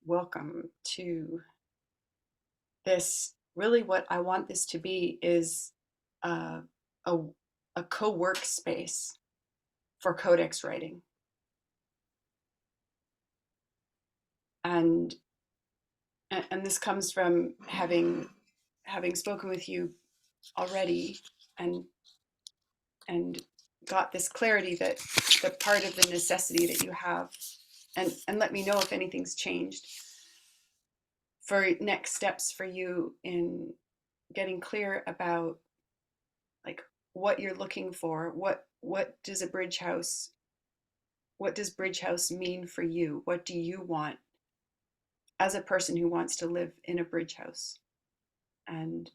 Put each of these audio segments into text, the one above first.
welcome to this. Really, what I want this to be is uh, a, a co-work space for Codex writing. And and this comes from having spoken with you already and and got this clarity that part of the necessity that you have, and let me know if anything's changed for next steps for you in getting clear about like what you're looking for. What does a bridge house, what does bridge house mean for you? What do you want as a person who wants to live in a bridge house? And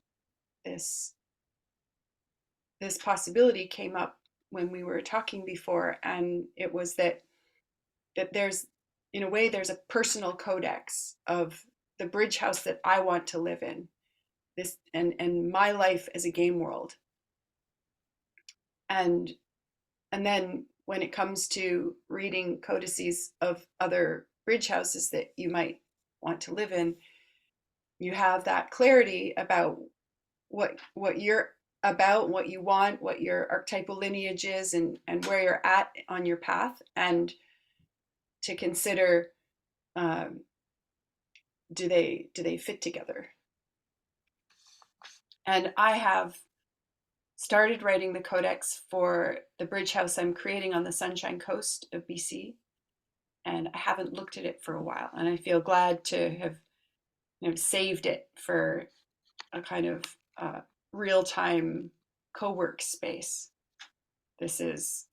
this this possibility came up when we were talking before, and it was that there's, in a way, there's a personal codex of the bridge house that I want to live in, this and my life as a game world. And and then when it comes to reading codices of other bridge houses that you might want to live in, you have that clarity about what you're about, what you want, what your archetypal lineage is, and where you're at on your path, and to consider, um, do they fit together. And I have started writing the codex for the bridge house I'm creating on the Sunshine Coast of BC, and I haven't looked at it for a while, and I feel glad to have, saved it for a kind of real time co-work space. This is,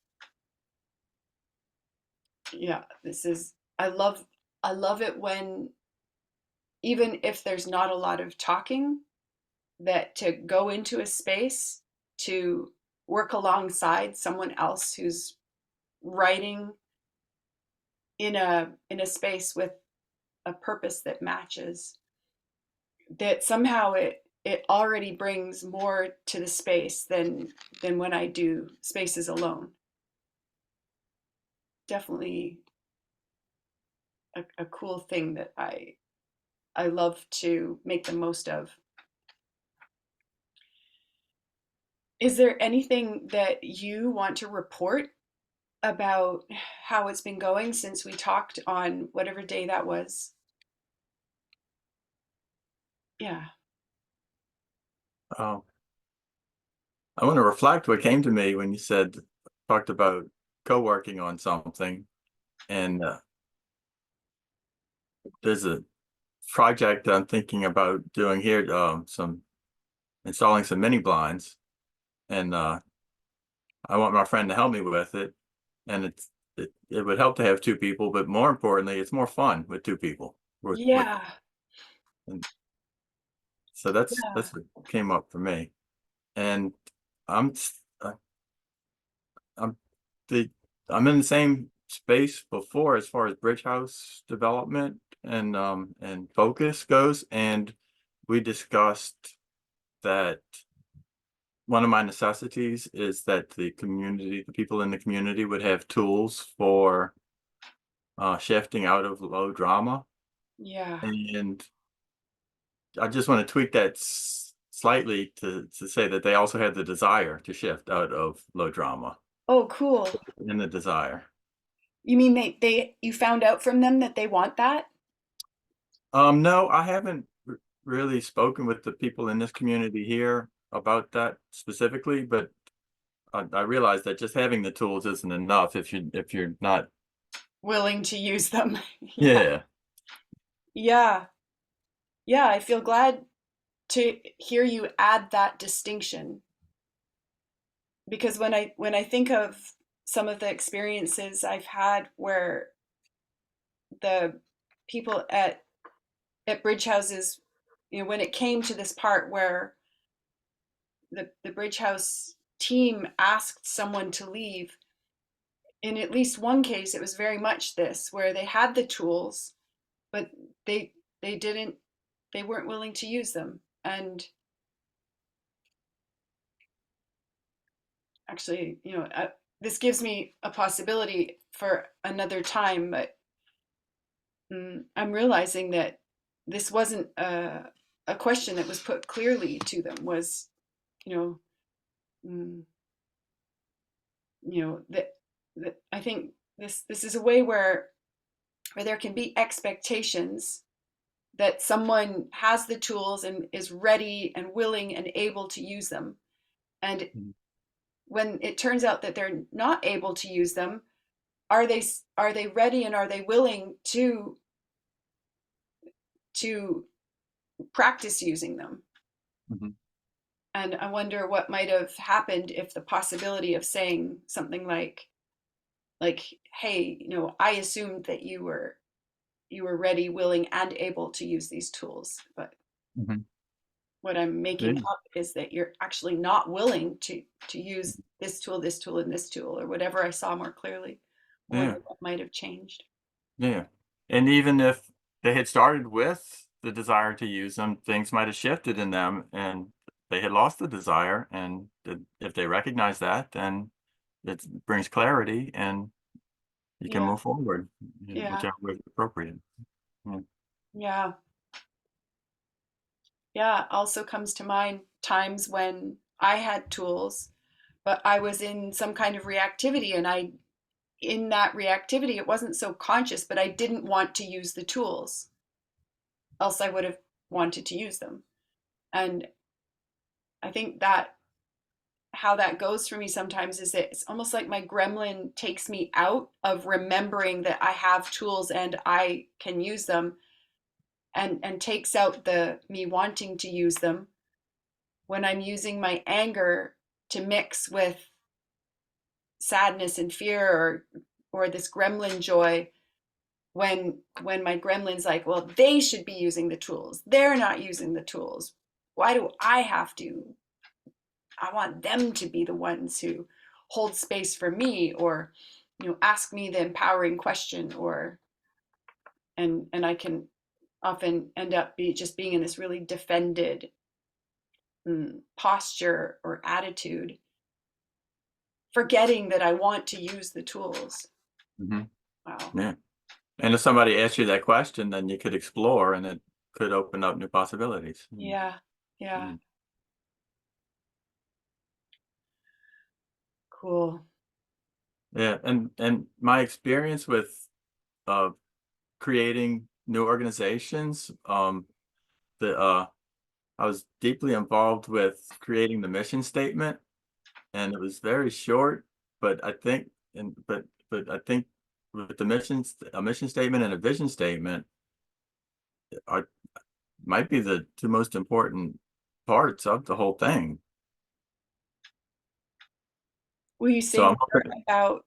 yeah, this is, I love it when, even if there's not a lot of talking, that to go into a space to work alongside someone else who's writing in a space with a purpose that matches, that somehow it already brings more to the space than when I do spaces alone. Definitely a cool thing that I love to make the most of. Is there anything that you want to report about how it's been going since we talked on whatever day that was? Yeah. Um, I want to reflect what came to me when you talked about co-working on something, and there's a project that I'm thinking about doing here, some installing some mini blinds, and I want my friend to help me with it, and it would help to have two people, but more importantly, it's more fun with two people. With Yeah. and so that's what came up for me, and I'm uh, I'm the I'm in the same space before as far as bridge house development and focus goes, and we discussed that one of my necessities is that the people in the community would have tools for shifting out of low drama, Yeah. and I just want to tweak that slightly to say that they also have the desire to shift out of low drama Oh, cool. and the desire. You mean they you found out from them that they want that? No, I haven't really spoken with the people in this community here about that specifically, but I realize that just having the tools isn't enough if you're not. Willing to use them. Yeah. Yeah. Yeah. Yeah, I feel glad to hear you add that distinction, because when I think of some of the experiences I've had where the people at bridge houses, when it came to this part where the bridge house team asked someone to leave, in at least one case it was very much this, where they had the tools, but they they didn't, they weren't willing to use them. And actually, this gives me a possibility for another time, but I'm realizing that this wasn't a question that was put clearly to them. Was, you know, mm, that I think this is a way where there can be expectations that someone has the tools and is ready and willing and able to use them. And Mhm. when it turns out that they're not able to use them, are they are they ready and are they willing to practice using them? Mhm. And I wonder what might have happened if the possibility of saying something like, hey, I assumed that you were ready, willing, and able to use these tools, but Mhm. what I'm Yeah. making up is that you're actually not willing to use this tool, and this tool, or whatever I saw more clearly. I wonder Yeah. what might have changed. Yeah. And even if they had started with the desire to use them, things might have shifted in them and they had lost the desire. And if they recognize that, then it brings clarity and you can Yeah, move forward in yeah, whichever way is appropriate. Yeah. yeah, yeah. Also comes to mind times when I had tools, but I was in some kind of reactivity, and in that reactivity, it wasn't so conscious, but I didn't want to use the tools, else I would have wanted to use them. And I think that how that goes for me sometimes is that it's almost like my gremlin takes me out of remembering that I have tools and I can use them, and takes out the me wanting to use them when I'm using my anger to mix with sadness and fear, or this gremlin joy, when my gremlin's like, well, they should be using the tools, they're not using the tools, why do I have to? I want them to be the ones who hold space for me, or ask me the empowering question, or and I can often end up just being in this really defended posture or attitude, forgetting that I want to use the tools. Mhm. Wow. Yeah. And if somebody asks you that question, then you could explore and it could open up new possibilities. Yeah, yeah. Mm. Cool. Yeah. And my experience with uh creating new organizations, the I was deeply involved with creating the mission statement, and it was very short, but I think with a mission statement and a vision statement are might be the two most important parts of the whole thing. Will you So say I'm more hoping,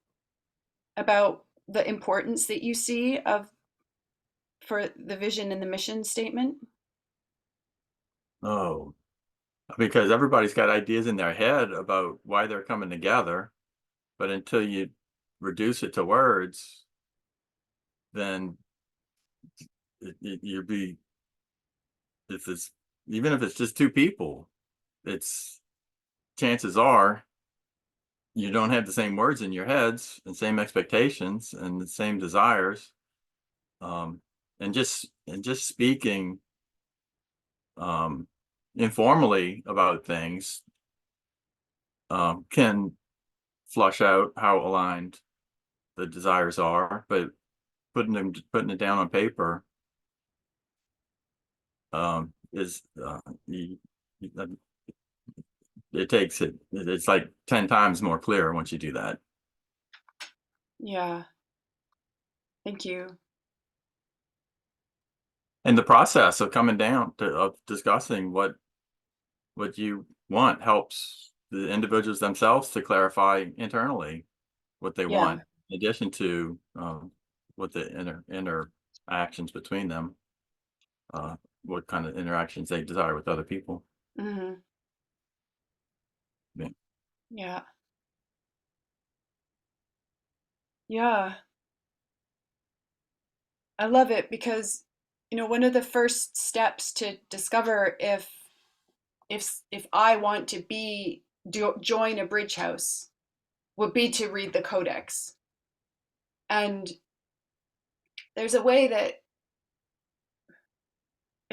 about the importance that you see of for the vision and the mission statement? oh, because everybody's got ideas in their head about why they're coming together, but until you reduce it to words, then you'd be if it's even if it's just two people, it's chances are you don't have the same words in your heads and same expectations and the same desires. Um, and just speaking um, informally about things can flush out how aligned the desires are, but putting it down on paper is it takes it's like 10 times more clear once you do that. Yeah. Thank you. And the process of coming down to of discussing what you want helps the individuals themselves to clarify internally what they Yeah. want, in addition to what the interactions between them, what kind of interactions they desire with other people. Hmm. Yeah. Yeah. Yeah. I love it because one of the first steps to discover if I want to join a bridge house would be to read the Codex. And there's a way that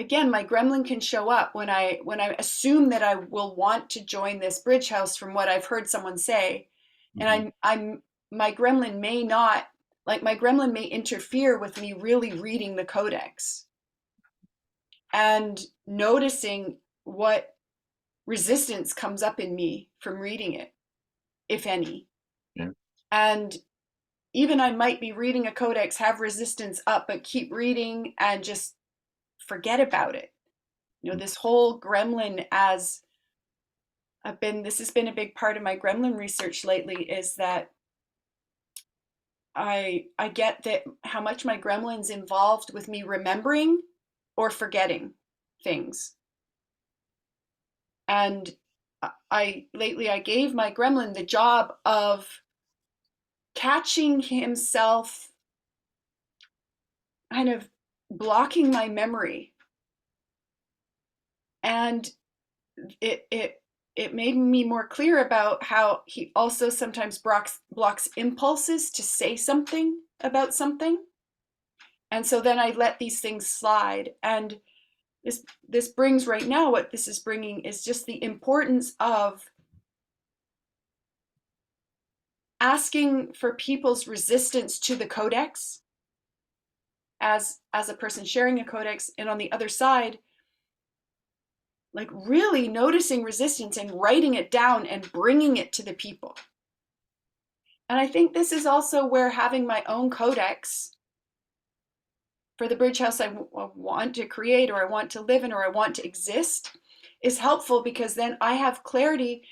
again, my gremlin can show up when I assume that I will want to join this bridge house from what I've heard someone say, and Hmm. I'm my gremlin may not, like, my gremlin may interfere with me really reading the codex and noticing what resistance comes up in me from reading it, if any. Yeah. And even I might be reading a codex, have resistance up, but keep reading and just forget about it. This whole gremlin, as this has been a big part of my gremlin research lately, is that I get that how much my gremlin's involved with me remembering or forgetting things. And I gave my gremlin the job of catching himself kind of blocking my memory. And it it it made me more clear about how he also sometimes blocks impulses to say something about something. And so then I let these things slide. And this brings right now, what this is bringing is just the importance of asking for people's resistance to the codex as a person sharing a codex, and on the other side, like, really noticing resistance and writing it down and bringing it to the people. And I think this is also where having my own codex for the bridge house I want to create, or I want to live in, or I want to exist, is helpful, because then I have clarity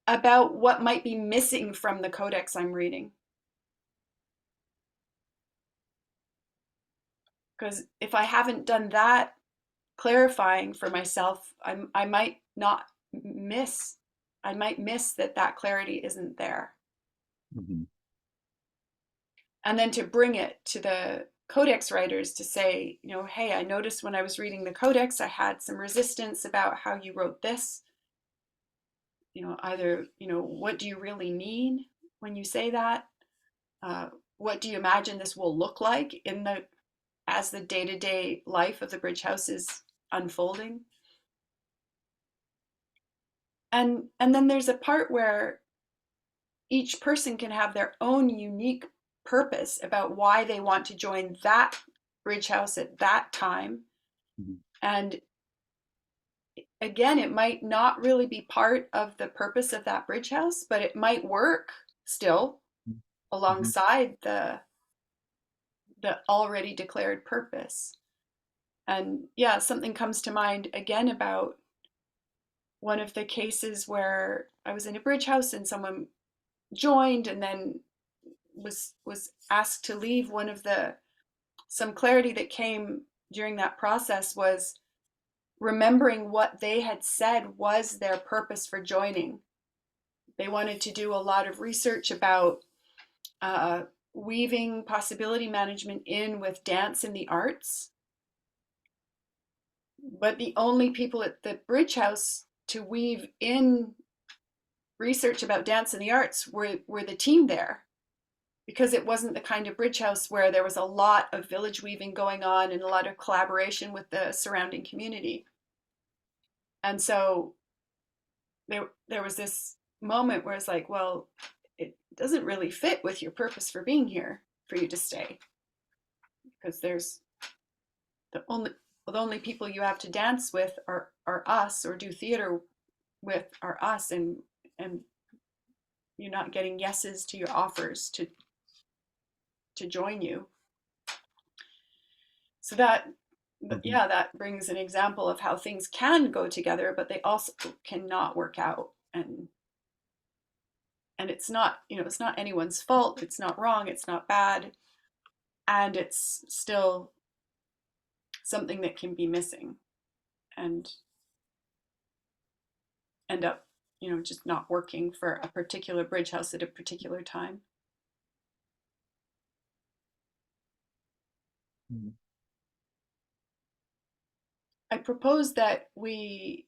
about what might be missing from the codex I'm reading. Because if I haven't done that clarifying for myself, I might not miss, I might miss that clarity isn't there. Hmm. And then to bring it to the codex writers to say, hey, I noticed when I was reading the codex, I had some resistance about how you wrote this. Either, what do you really mean when you say that? What do you imagine this will look like as the day-to-day life of the bridge house is unfolding? And then there's a part where each person can have their own unique purpose about why they want to join that bridge house at that time. Hmm. And again, it might not really be part of the purpose of that bridge house, but it might work still Hmm. alongside the already declared purpose. And yeah, something comes to mind again about one of the cases where I was in a bridge house and someone joined and then was asked to leave. Some clarity that came during that process was remembering what they had said was their purpose for joining. They wanted to do a lot of research about uh, weaving possibility management in with dance and the arts. But the only people at the Bridge House to weave in research about dance and the arts were the team there, because it wasn't the kind of bridge house where there was a lot of village weaving going on and a lot of collaboration with the surrounding community. And so there was this moment where it's like, well, it doesn't really fit with your purpose for being here for you to stay, because there's the only people you have to dance with are us, or do theater with are us, and you're not getting yeses to your offers to join you. So Hmm. yeah, that brings an example of how things can go together, but they also cannot work out. And it's not anyone's fault. It's not wrong. It's not bad. And it's still something that can be missing and end up, just not working for a particular bridge house at a particular time. Hmm. I propose that we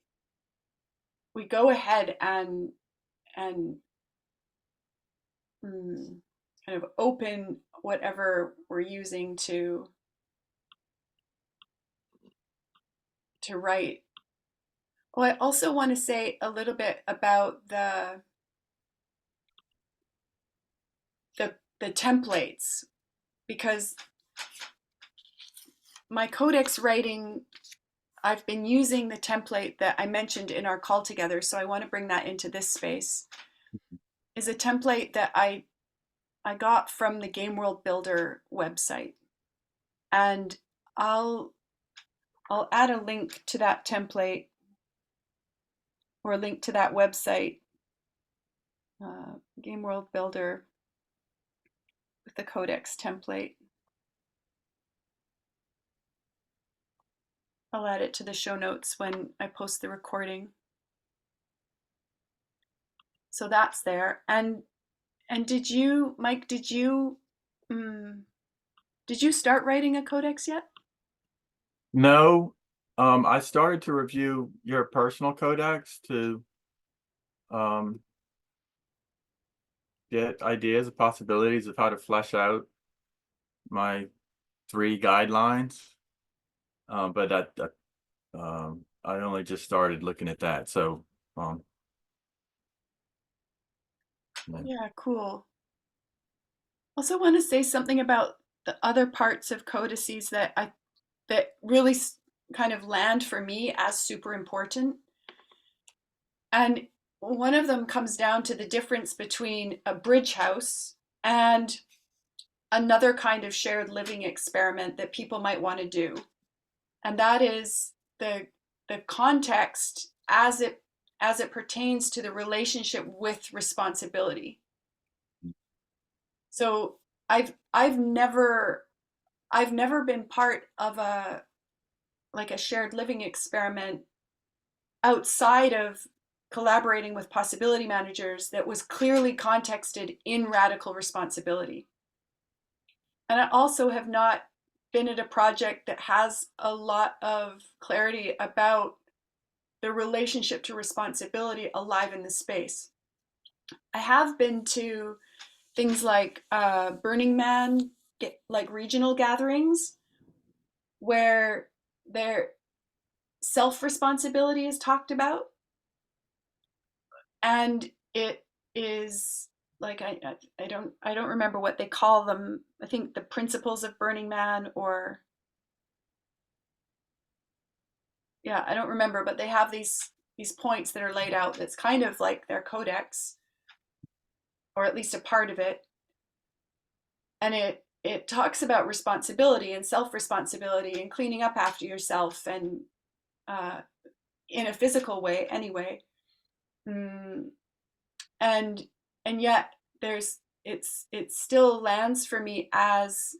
go ahead and kind of open whatever we're using to to write. Oh, I also want to say a little bit about the templates, because my codex writing, I've been using the template that I mentioned in our call together, so I want to bring that into this space. Is a template that I got from the Game World Builder website, and I'll add a link to that template, or a link to that website, Game World Builder with the Codex template. I'll add it to the show notes when I post the recording. So that's there. And did you, Mike, did you start writing a codex yet? No, I started to review your personal codex to get ideas of possibilities of how to flesh out my 3 guidelines. But I only just started looking at that. So, Yeah, cool. Also want to say something about the other parts of codices that really kind of land for me as super important. And one of them comes down to the difference between a bridge house and another kind of shared living experiment that people might want to do. And that is the context as it pertains to the relationship with responsibility. So I've never been part of a shared living experiment outside of collaborating with possibility managers that was clearly contexted in radical responsibility. And I also have not been at a project that has a lot of clarity about the relationship to responsibility alive in the space. I have been to things like Burning Man, like regional gatherings, where their self-responsibility is talked about, and it is like I don't remember what they call them. I think the principles of Burning Man, or yeah, I don't remember, but they have these points that are laid out that's kind of like their codex, or at least a part of it. And it talks about responsibility and self-responsibility and cleaning up after yourself, and uh, in a physical way anyway. Mm, and yet it still lands for me as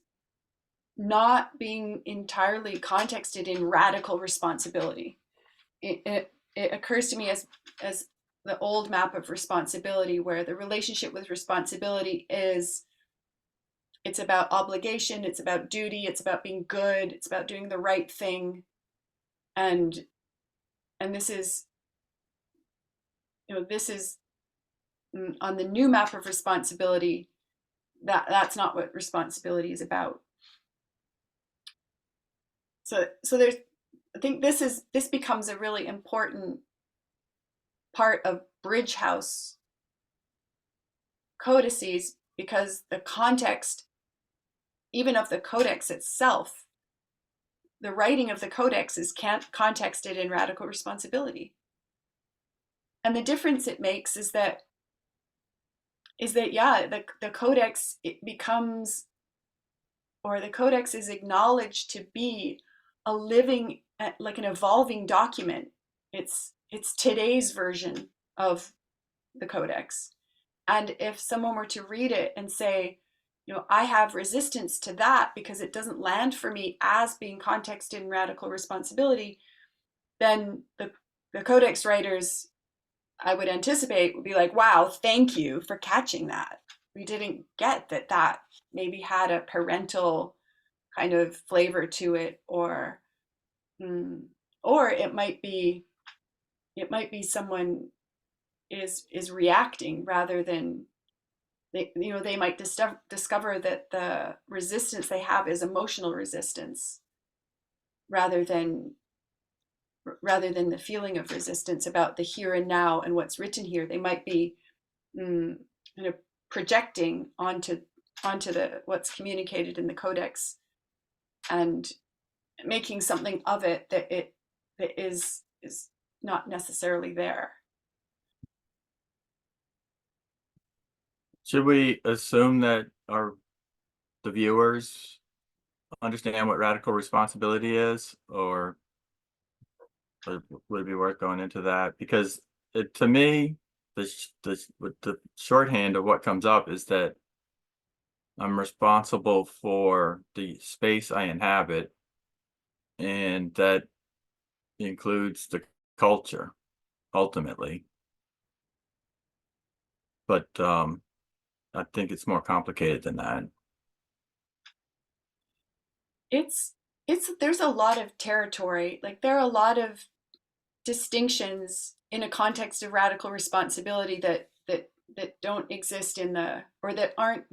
not being entirely contexted in radical responsibility. It occurs to me as the old map of responsibility, where the relationship with responsibility is, it's about obligation, it's about duty, it's about being good, it's about doing the right thing. And this is, this is on the new map of responsibility, that's not what responsibility is about. So there's, I think this becomes a really important part of bridge house codices, because the context, even of the codex itself, the writing of the codex is contexted in radical responsibility. And the difference it makes is that yeah, the codex, it becomes, or the codex is acknowledged to be a living, like an evolving document. It's today's version of the codex. And if someone were to read it and say, I have resistance to that because it doesn't land for me as being contexted in radical responsibility, then the codex writers, I would anticipate, would be like, wow, thank you for catching that. We didn't get that maybe had a parental kind of flavor to it, or it might be someone is reacting rather than, they might discover that the resistance they have is emotional resistance rather than rather than the feeling of resistance about the here and now and what's written here. They might be kind of projecting onto the what's communicated in the Codex and making something of it that is not necessarily there. Should we assume that the viewers understand what radical responsibility is, or would it be worth going into that? Because to me, the shorthand of what comes up is that I'm responsible for the space I inhabit, and that includes the culture ultimately. But I think it's more complicated than that. It's there's a lot of territory. Like there are a lot of distinctions in a context of radical responsibility that don't exist in the, or that aren't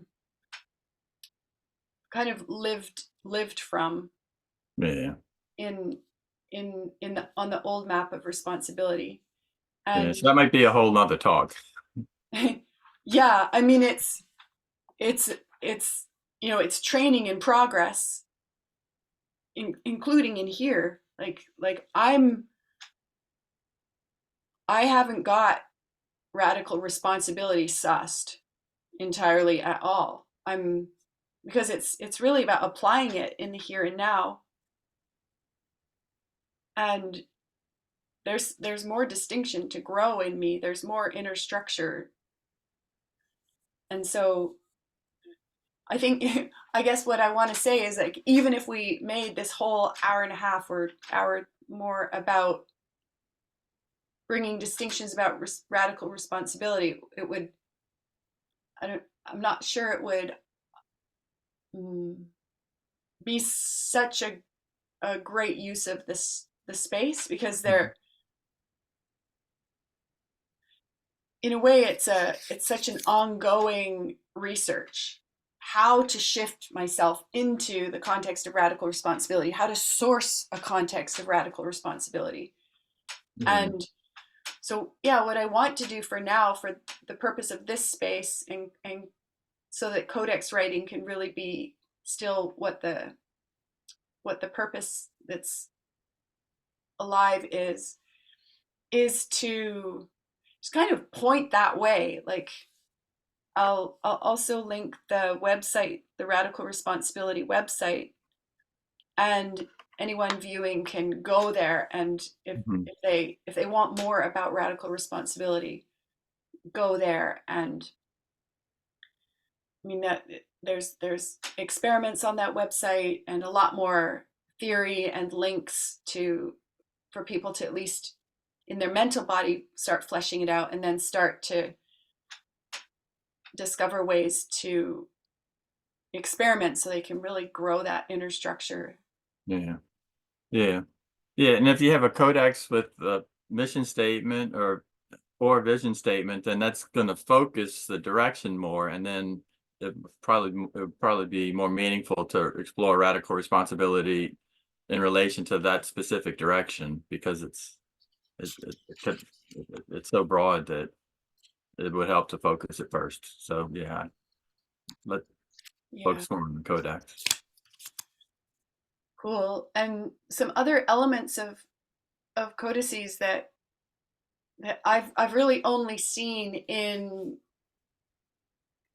kind of lived from Yeah, in in the on the old map of responsibility. yeah. And So that might be a whole nother talk. yeah, I mean it's it's it's training in progress, including in here. Like I haven't got radical responsibility sussed entirely at all. I'm because it's really about applying it in the here and now. And there's more distinction to grow in me. There's more inner structure. And so I think I guess what I want to say is like even if we made this whole hour and a half or hour more about bringing distinctions about radical responsibility, it would I'm not sure it would mm, be such a great use of the space because Mhm. they're in a way it's such an ongoing research how to shift myself into the context of radical responsibility, how to source a context of radical responsibility. Yeah, And so yeah, what I want to do for now for the purpose of this space and so that codex writing can really be still what the purpose that's alive is to just kind of point that way. Like I'll also link the website, the Radical Responsibility website, and anyone viewing can go there and mhm. if they want more about radical responsibility, go there. And I mean that there's experiments on that website and a lot more theory and links to for people to at least in their mental body start fleshing it out and then start to discover ways to experiment so they can really grow that inner structure. Yeah, yeah, yeah. And if you have a codex with a mission statement or vision statement, then that's going to focus the direction more, and then it would probably be more meaningful to explore radical responsibility in relation to that specific direction because it's so broad that it would help to focus it first. So yeah, let Yeah, focus more on the codex. cool. And some other elements of codices that I've really only seen in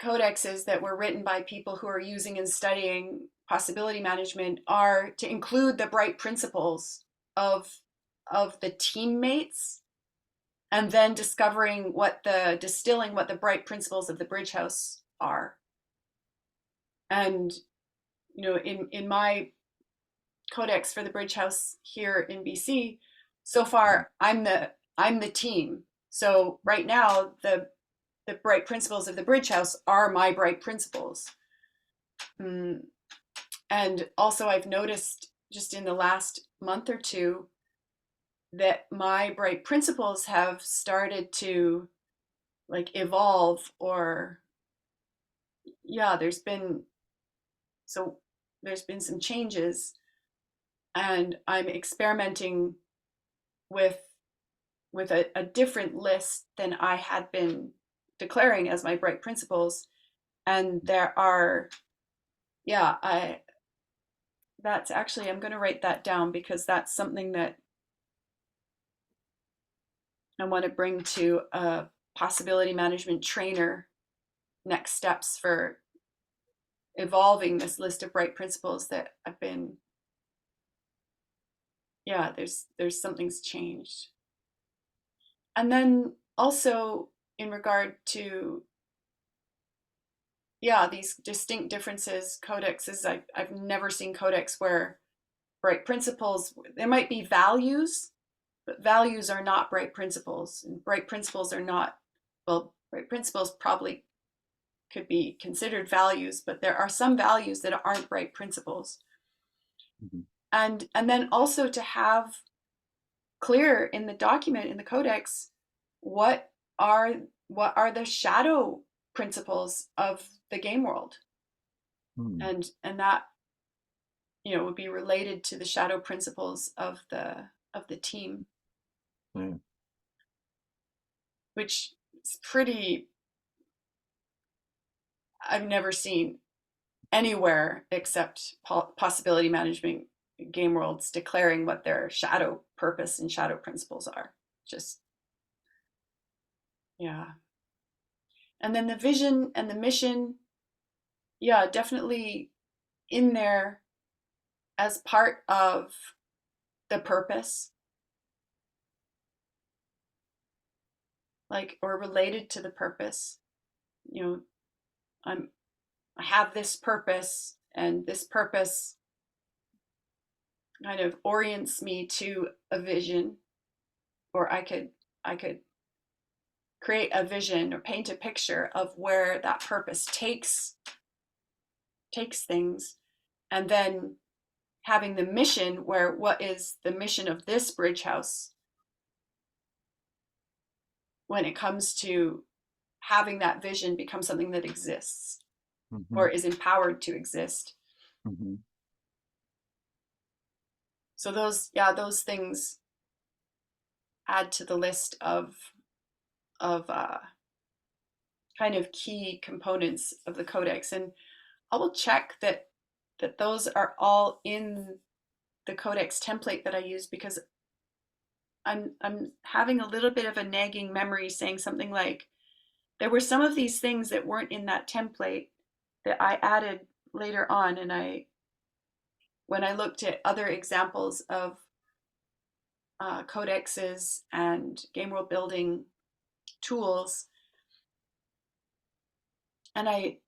codexes that were written by people who are using and studying possibility management are to include the bright principles of of the teammates and then distilling what the bright principles of the bridge house are. And in my codex for the bridge house here in BC, so far I'm the team. So right now the bright principles of the bridge house are my bright principles. Mm. And also I've noticed just in the last month or two that my bright principles have started to like evolve or yeah, so there's been some changes and I'm experimenting with a different list than I had been declaring as my bright principles. And there are, yeah, I that's actually, I'm going to write that down because that's something that I want to bring to a possibility management trainer next steps for evolving this list of bright principles that I've been, yeah, there's something's changed. And then also in regard to, yeah, these distinct differences, codexes, I've never seen codex where bright principles, there might be values, but values are not bright principles. And bright principles are not, well, bright principles probably could be considered values, but there are some values that aren't bright principles. Mhm. And then also to have clear in the document, in the codex, what are what are the shadow principles of the game world, Hmm. and that, you know, would be related to the shadow principles of the team, Yeah. which is pretty, I've never seen anywhere except possibility management game worlds declaring what their shadow purpose and shadow principles are. Just, yeah. And then the vision and the mission, yeah, definitely in there as part of the purpose, like, or related to the purpose. You know, I'm I have this purpose, and this purpose kind of orients me to a vision, or I could create a vision or paint a picture of where that purpose takes things, and then having the mission, where what is the mission of this bridge house when it comes to having that vision become something that exists Hmm. or is empowered to exist. Hmm. So those, yeah, those things add to the list of kind of key components of the codex, and I will check that those are all in the codex template that I use, because I'm having a little bit of a nagging memory saying something like, there were some of these things that weren't in that template that I added later on, and I, when I looked at other examples of codexes and game world building tools, and I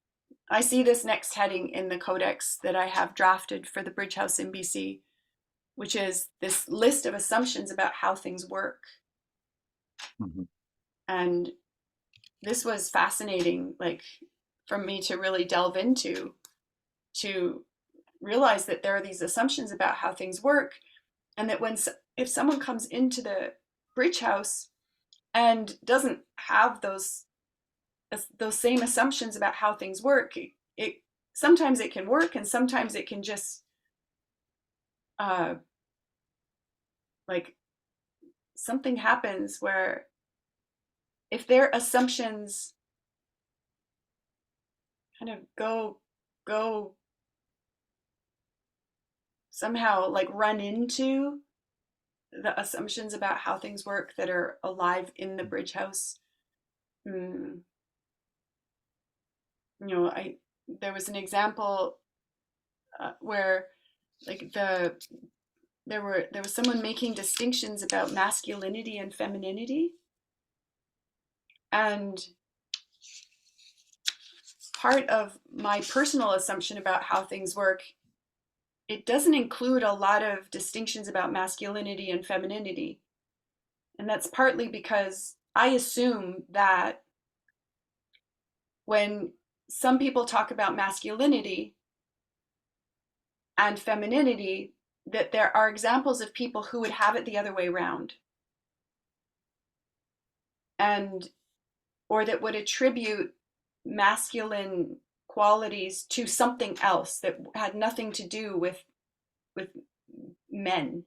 see this next heading in the codex that I have drafted for the Bridge House in BC, which is this list of assumptions about how things work. Hmm. And this was fascinating, like, for me to really delve into, to realize that there are these assumptions about how things work, and that when, if someone comes into the bridge house and doesn't have those same assumptions about how things work, it sometimes it can work, and sometimes it can just uh, like, something happens where if their assumptions kind of go somehow, like, run into the assumptions about how things work that are alive in the bridge house. mm, you know, I there was an example where, like, there was someone making distinctions about masculinity and femininity, and part of my personal assumption about how things work, it doesn't include a lot of distinctions about masculinity and femininity. And that's partly because I assume that when some people talk about masculinity and femininity, that there are examples of people who would have it the other way around, and or that would attribute masculine qualities to something else that had nothing to do with men.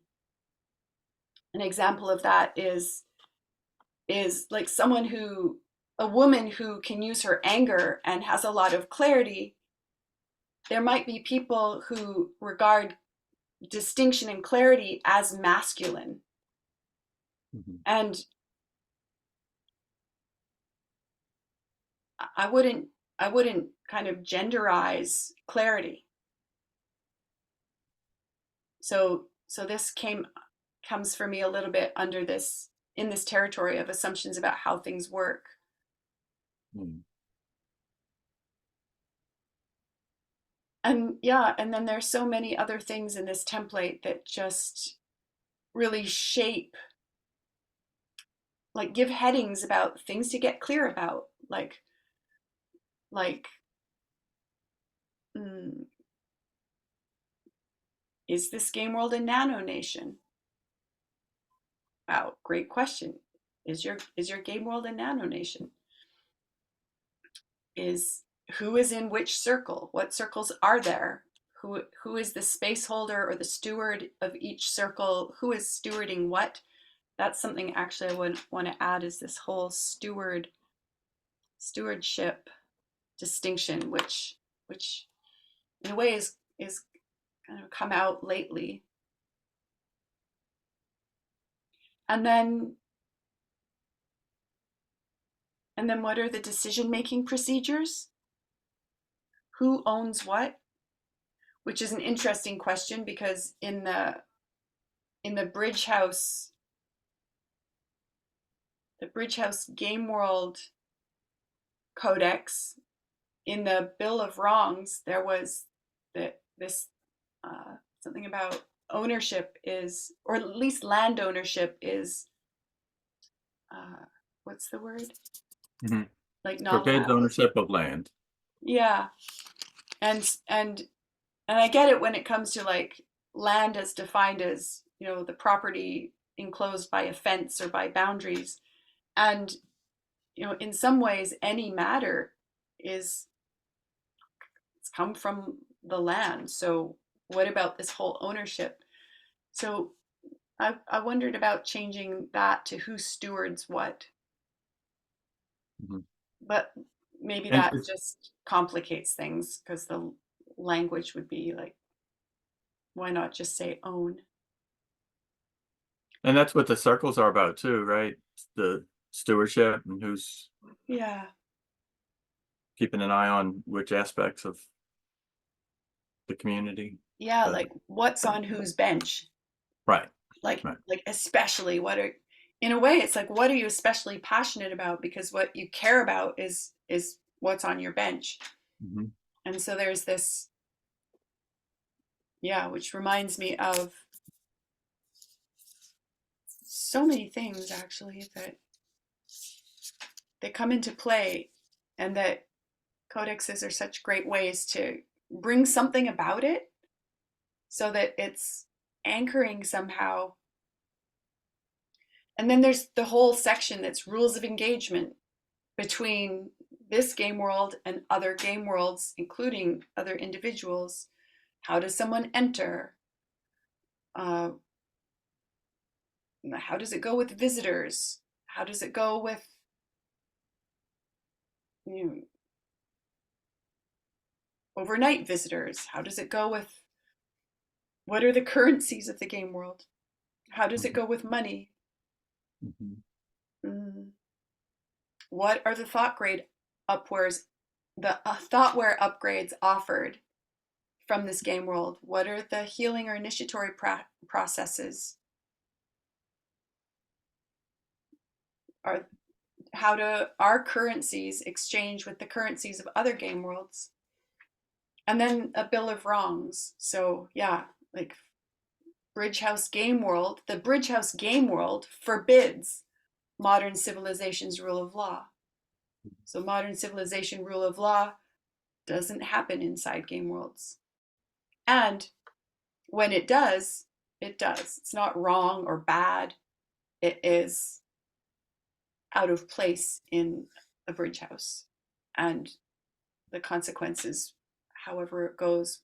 An example of that is like a woman who can use her anger and has a lot of clarity. There might be people who regard distinction and clarity as masculine. Mhm. And I wouldn't I wouldn't kind of genderize clarity. So this comes for me a little bit under this in this territory of assumptions about how things work. Mm. And yeah, and then there's so many other things in this template that just really shape, like give headings about things to get clear about, like mm, is this game world a nano nation? Wow, great question. Is your game world a nano nation? Is Who is in which circle? What circles are there? Who is the space holder or the steward of each circle? Who is stewarding what? That's something actually I would want to add, is this whole stewardship distinction, which in a way is kind of come out lately. And then what are the decision making procedures? Who owns what? Which is an interesting question, because in the Bridge House Game World Codex, in the Bill of Wrongs, there was this something about ownership is, or at least land ownership is, uh, what's the word? Mhm. Like not Forbids allowed. ownership of land. Yeah, and I get it when it comes to like land as defined as, the property enclosed by a fence or by boundaries, and in some ways any matter is it's come from the land. So what about this whole ownership? So I wondered about changing that to who stewards what, Mhm. but maybe And that just complicates things, because the language would be like, why not just say own? that's what the circles are about too, right? The stewardship and who's Yeah, keeping an eye on which aspects of the community. yeah, Uh, like what's on whose bench? right, like right. like especially what are, in a way it's like, what are you especially passionate about, because what you care about is what's on your bench. Mhm. And so there's this, yeah, which reminds me of so many things actually that come into play, and that codexes are such great ways to bring something about it so that it's anchoring somehow. And then there's the whole section that's rules of engagement between this game world and other game worlds, including other individuals. How does someone enter? Uh, how does it go with visitors? How does it go with, you know, overnight visitors? How does it go with, what are the currencies of the game world? How does it Mhm. go with money? Mhm. Mm. What are the thoughtware upgrades offered from this game world? What are the healing or initiatory processes? Are How do our currencies exchange with the currencies of other game worlds? And then a bill of wrongs. So yeah, like the Bridge House game world forbids modern civilization's rule of law. So modern civilization rule of law doesn't happen inside game worlds. And when it does, it does. It's not wrong or bad. It is out of place in a bridge house. And the consequences, however it goes,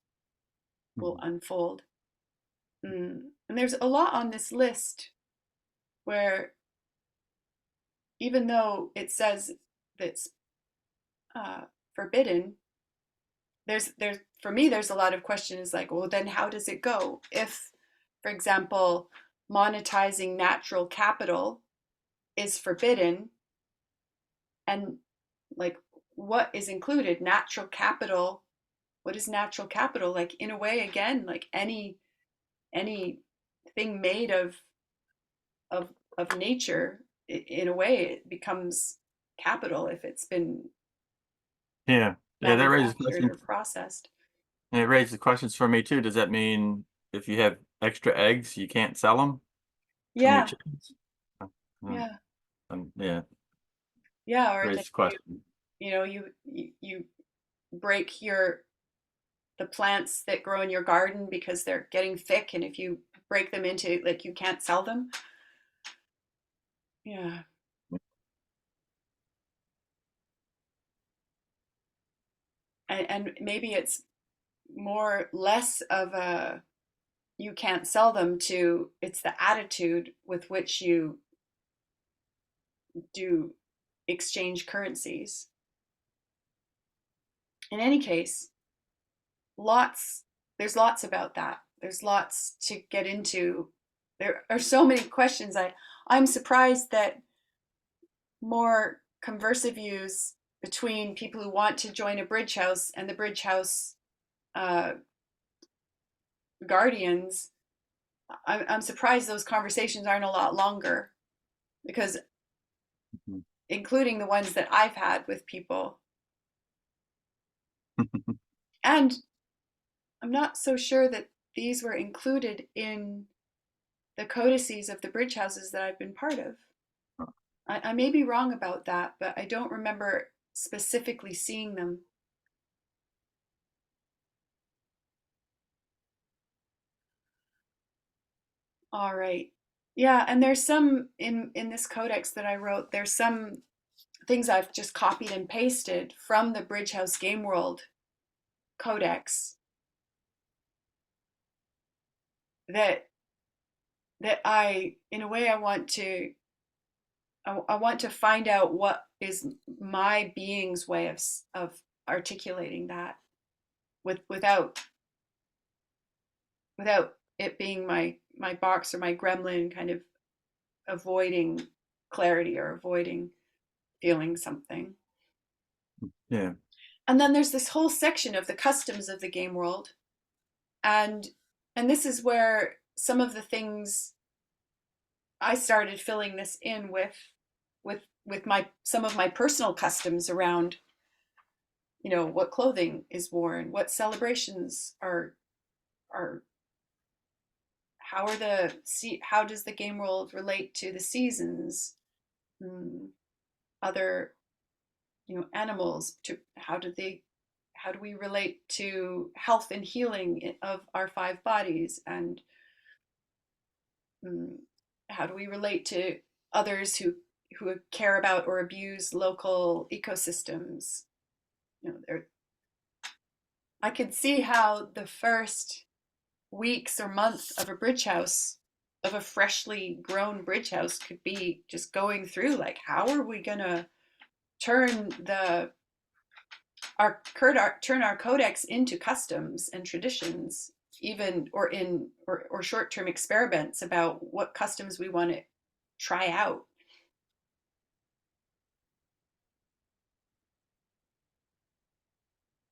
will Mhm. unfold. And there's a lot on this list. where even though it says that's forbidden, there's for me there's a lot of questions like, well, then how does it go if, for example, monetizing natural capital is forbidden, and like what is included? Natural capital, what is natural capital? Like in a way, again, like anything made of of nature, in a way it becomes capital if it's been Yeah. Yeah, that raises manufactured questions. or processed. And it raises questions for me too. Does that mean if you have extra eggs, you can't sell them from your Yeah, chickens? Uh, yeah, yeah, yeah. Or that raises questions. you break your the plants that grow in your garden because they're getting thick, and if you break them into, like, you can't sell them. Yeah. And maybe it's more less of a you can't sell them to it's the attitude with which you do exchange currencies. In any case, lots there's lots about that. There's lots to get into. There are so many questions. I'm surprised that more conversive views between people who want to join a bridge house and the bridge house uh, guardians. I'm surprised those conversations aren't a lot longer, because Mhm. including the ones that I've had with people. And I'm not so sure that these were included in the codices of the bridge houses that I've been part of. I may be wrong about that, but I don't remember specifically seeing them. All right. Yeah, and there's some in this codex that I wrote. There's some things I've just copied and pasted from the Bridge House Game World codex that in a way, I want to find out what is my being's way of articulating that without it being my box or my gremlin kind of avoiding clarity or avoiding feeling something. Yeah. And then there's this whole section of the customs of the game world, and this is where some of the things I started filling this in with my some of my personal customs around, what clothing is worn, what celebrations are how does the game world relate to the seasons, other animals, to how do we relate to health and healing of our five bodies, and um, how do we relate to others who care about or abuse local ecosystems. I could see how the first weeks or months of a bridge house, of a freshly grown bridge house, could be just going through, like, how are we gonna turn turn our codex into customs and traditions, even or short-term experiments about what customs we want to try out.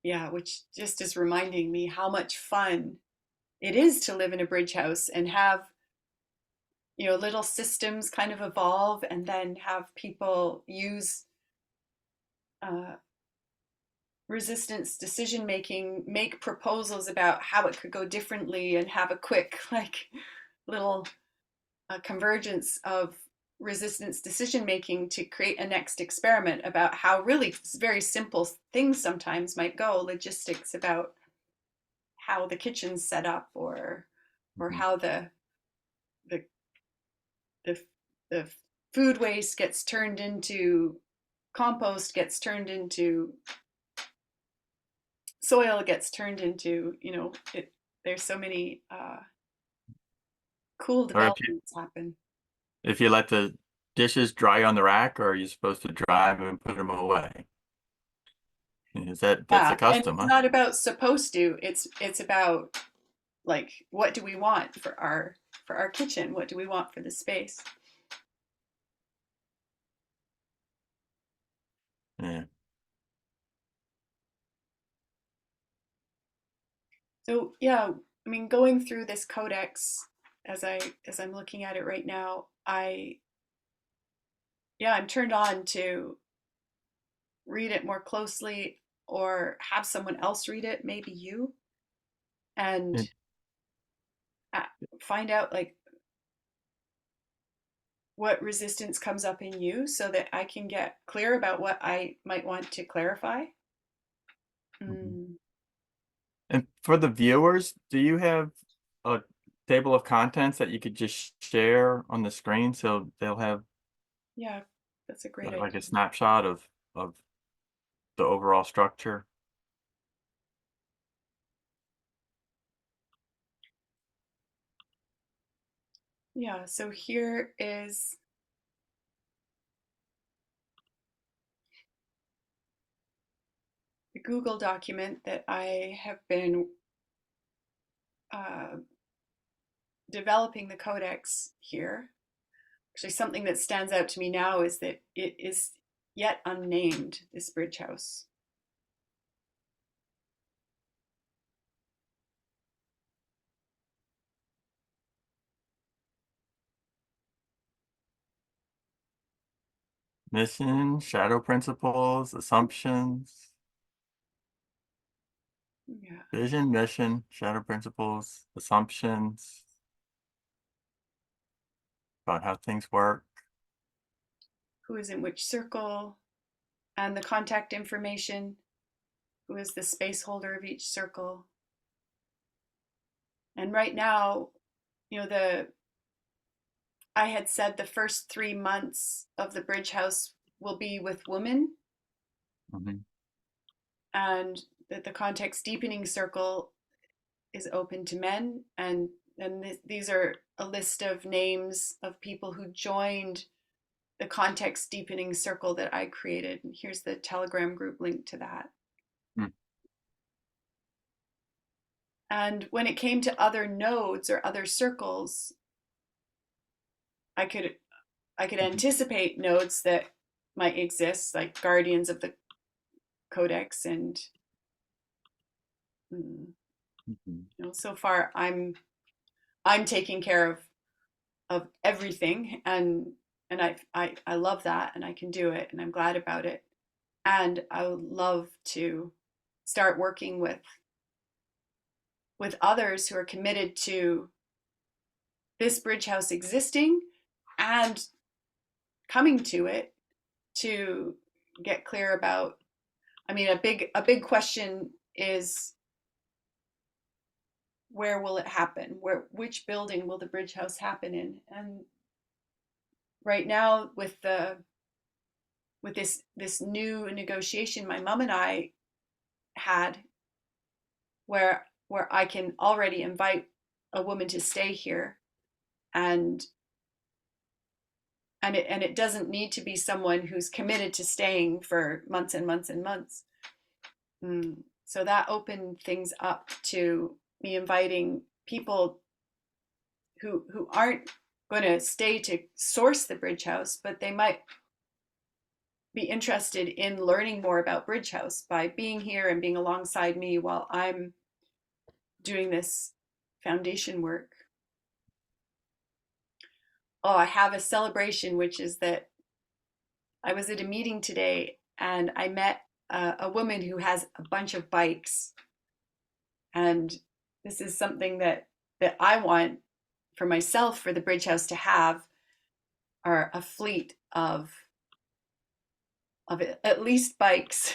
Yeah, which just is reminding me how much fun it is to live in a bridge house and have little systems kind of evolve, and then have people use uh, resistance decision making, make proposals about how it could go differently, and have a quick like little convergence of resistance decision making to create a next experiment about how really very simple things sometimes might go, logistics about how the kitchen's set up, or Mhm. how the the the food waste gets turned into compost, gets turned into soil, gets turned into there's so many cool Or if you, developments happen. if you let the dishes dry on the rack, or are you supposed to dry them and put them away? Is that's the Yeah, and custom, it's huh? not about supposed to. It's about like what do we want for our kitchen? What do we want for the space? Yeah. So yeah, I mean, going through this codex as I'm looking at it right now, I'm turned on to read it more closely or have someone else read it, maybe you, and It, uh, find out like what resistance comes up in you so that I can get clear about what I might want to clarify. Mhm. Mm, And for the viewers, do you have a table of contents that you could just share on the screen so they'll have yeah, that's a great like a idea. snapshot of the overall structure? Yeah, so here is the Google document that I have been uh, developing the codex here. Actually, something that stands out to me now is that it is yet unnamed, this bridge house. Mission, shadow principles, assumptions, Yeah. vision, mission, shadow principles, assumptions about how things work. Who is in which circle, and the contact information, who is the space holder of each circle. And right now, you know, I had said the first 3 months of the bridge house will be with women, Mhm. and that the context deepening circle is open to men. And these are a list of names of people who joined the context deepening circle that I created. And here's the Telegram group link to that. Mm. And when it came to other nodes or other circles, I could I could Mhm. anticipate nodes that might exist, like guardians of the codex, and Mhm. so far I'm taking care of everything, and I love that, and I can do it, and I'm glad about it, and I would love to start working with others who are committed to this bridge house existing and coming to it to get clear about. I mean, a big question is, where will it happen? Which building will the bridge house happen in? And right now, with this new negotiation my mom and I had, where I can already invite a woman to stay here, and it doesn't need to be someone who's committed to staying for months and months and months. So that opened things up to me inviting people who aren't going to stay to source the bridge house, but they might be interested in learning more about bridge house by being here and being alongside me while I'm doing this foundation work. Oh, I have a celebration, which is that I was at a meeting today and I met a woman who has a bunch of bikes, and this is something that I want for myself, for the bridge house to have, are a fleet of at least bikes,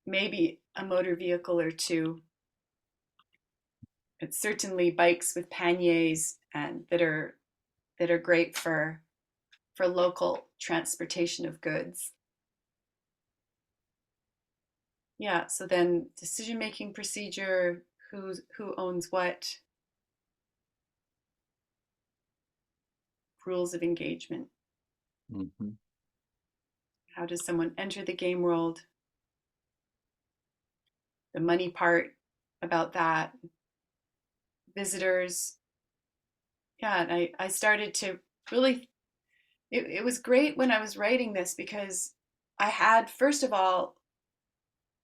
maybe a motor vehicle or two. It's certainly bikes with panniers and that are great for local transportation of goods. Yeah, so then decision making procedure, who owns what, rules of engagement. Mm-hmm. How does someone enter the game world? The money part about that, visitors. Yeah, and I started to really, it was great when I was writing this because I had, first of all,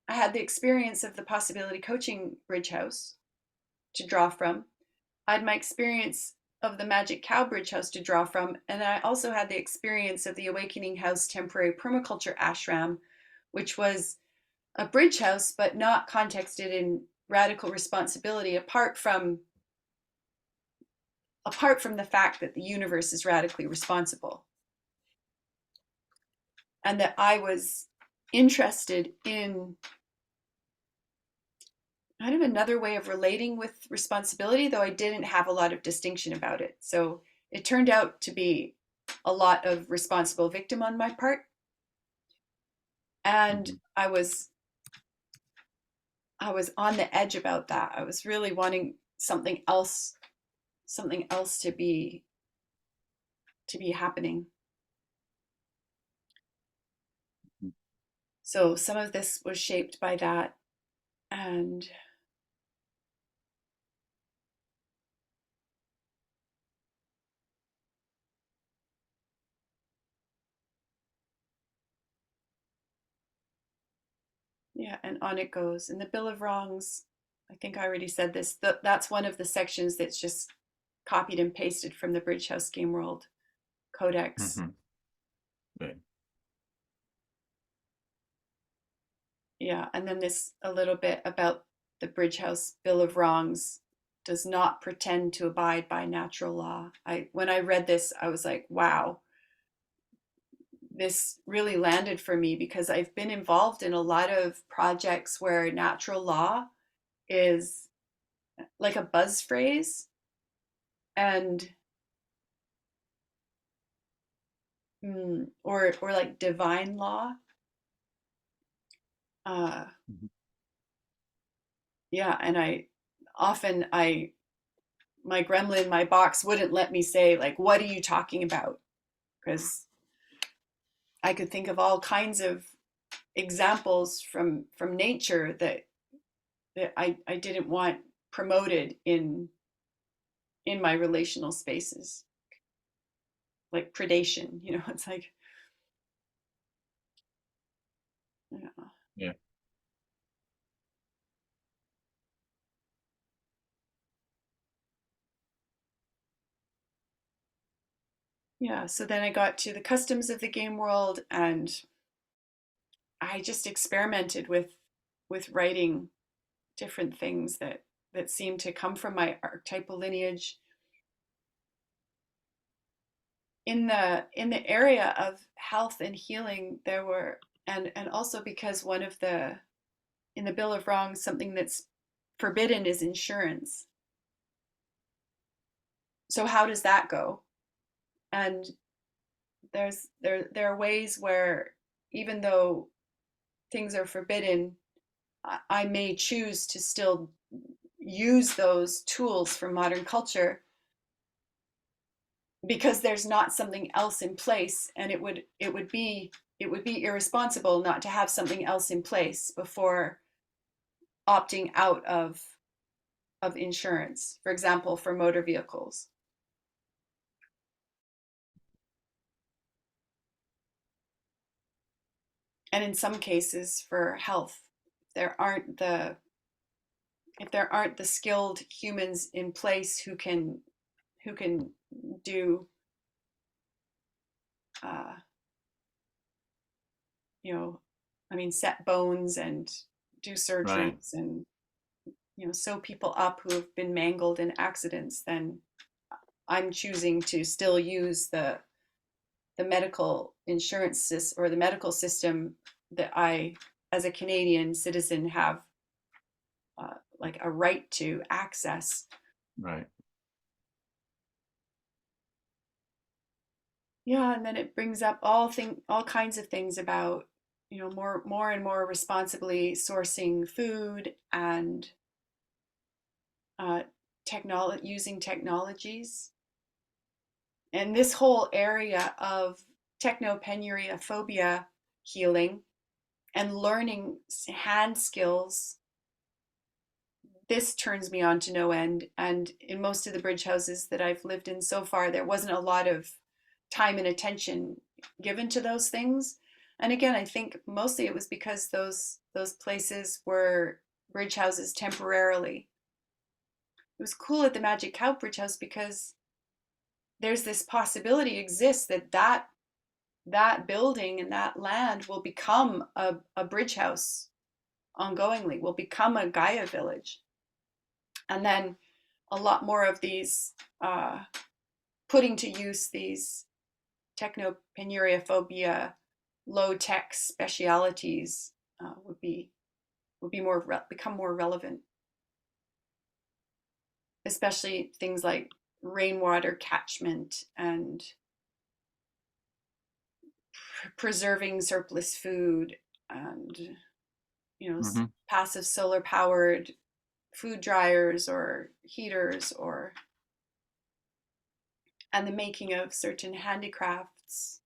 I had the experience of the Possibility Coaching Bridge House to draw from. I had my experience of the Magic Cow Bridge House to draw from, and I also had the experience of the Awakening House Temporary Permaculture Ashram, which was a bridge house, but not contexted in radical responsibility, apart from the fact that the universe is radically responsible, and that I was interested in kind of another way of relating with responsibility, though I didn't have a lot of distinction about it. So it turned out to be a lot of responsible victim on my part. And Mm-hmm. I was on the edge about that. I was really wanting something else to be happening. So some of this was shaped by that. And yeah, and on it goes. And the Bill of Wrongs, I think I already said this, that's one of the sections that's just copied and pasted from the Bridge House Game World Codex. Mm-hmm. Right. Yeah, and then this a little bit about the Bridge House Bill of Wrongs does not pretend to abide by natural law. When I read this, I was like, wow, this really landed for me because I've been involved in a lot of projects where natural law is like a buzz phrase, and or like divine law. Uh, Mm-hmm. yeah, and I my gremlin, my box wouldn't let me say like, what are you talking about? Because I could think of all kinds of examples from nature that I didn't want promoted in my relational spaces, like predation. You know, it's like, yeah. Yeah. Yeah. So then I got to the customs of the game world, and I just experimented with writing different things that seemed to come from my archetypal lineage in the area of health and healing. There were, and also because one of the in the Bill of Wrongs, something that's forbidden is insurance. So how does that go? And there are ways where even though things are forbidden, I may choose to still use those tools from modern culture because there's not something else in place, and it would be irresponsible not to have something else in place before opting out of insurance, for example, for motor vehicles. And in some cases for health, there aren't the if there aren't the skilled humans in place who can do uh, you know, I mean, set bones and do Right. surgeries and sew people up who have been mangled in accidents, then I'm choosing to still use the medical insurance or the medical system that I, as a Canadian citizen, have like a right to access. Right. Yeah, and then it brings up all kinds of things about more and more responsibly sourcing food and using technologies and this whole area of technopenuriophobia healing and learning hand skills, this turns me on to no end. And in most of the bridge houses that I've lived in so far, there wasn't a lot of time and attention given to those things. And again, I think mostly it was because those places were bridge houses temporarily. It was cool at the Magic Cow Bridge House because there's this possibility exists that that building and that land will become a bridge house ongoingly, will become a Gaia village. And then a lot more of these putting to use these technopenuriophobia low tech specialities would be more become more relevant, especially things like rainwater catchment and preserving surplus food and Hmm. passive solar powered food dryers or heaters or and the making of certain handicrafts.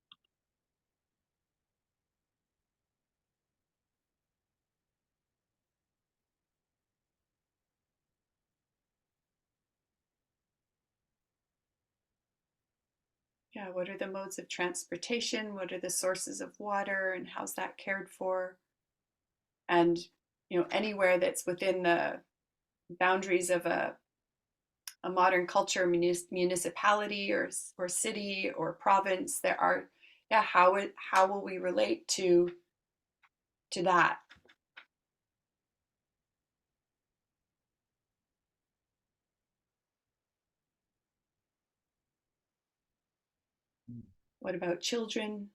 Yeah, what are the modes of transportation? What are the sources of water and how's that cared for? And anywhere that's within the boundaries of a modern culture, municipality or city or province, there are, yeah, how will we relate to that? What about children?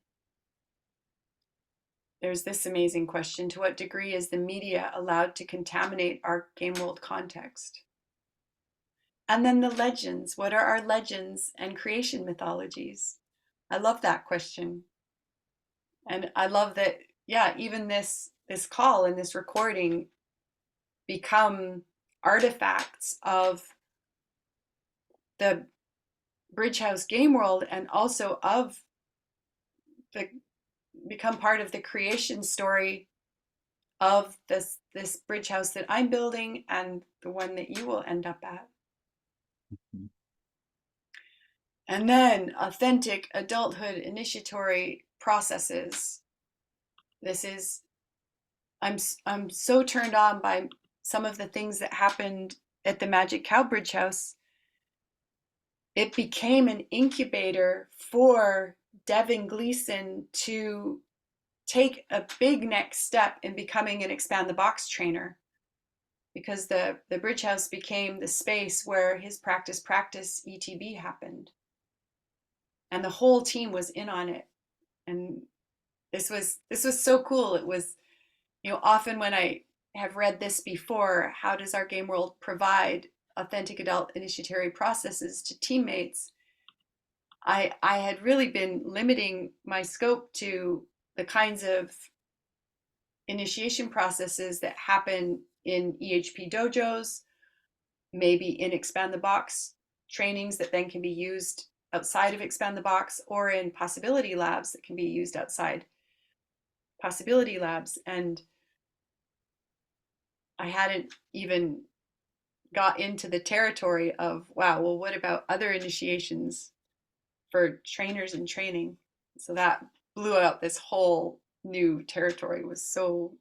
There's this amazing question: to what degree is the media allowed to contaminate our game world context? And then the legends. What are our legends and creation mythologies? I love that question. And I love that, yeah, even this call and this recording become artifacts of the Bridge House game world and also of the become part of the creation story of this bridge house that I'm building and the one that you will end up at. And then authentic adulthood initiatory processes. This is I'm so turned on by some of the things that happened at the Magic Cow Bridge House. It became an incubator for Devin Gleason to take a big next step in becoming an Expand the Box trainer, because the Bridge House became the space where his practice ETB happened. And the whole team was in on it. And this was so cool. It was, often when I have read this before, how does our game world provide authentic adult initiatory processes to teammates? I had really been limiting my scope to the kinds of initiation processes that happen in EHP dojos, maybe in Expand the Box trainings that then can be used outside of Expand the Box, or in possibility labs that can be used outside possibility labs. And I hadn't even got into the territory of, wow, well, what about other initiations for trainers in training? So that blew out this whole new territory. It was so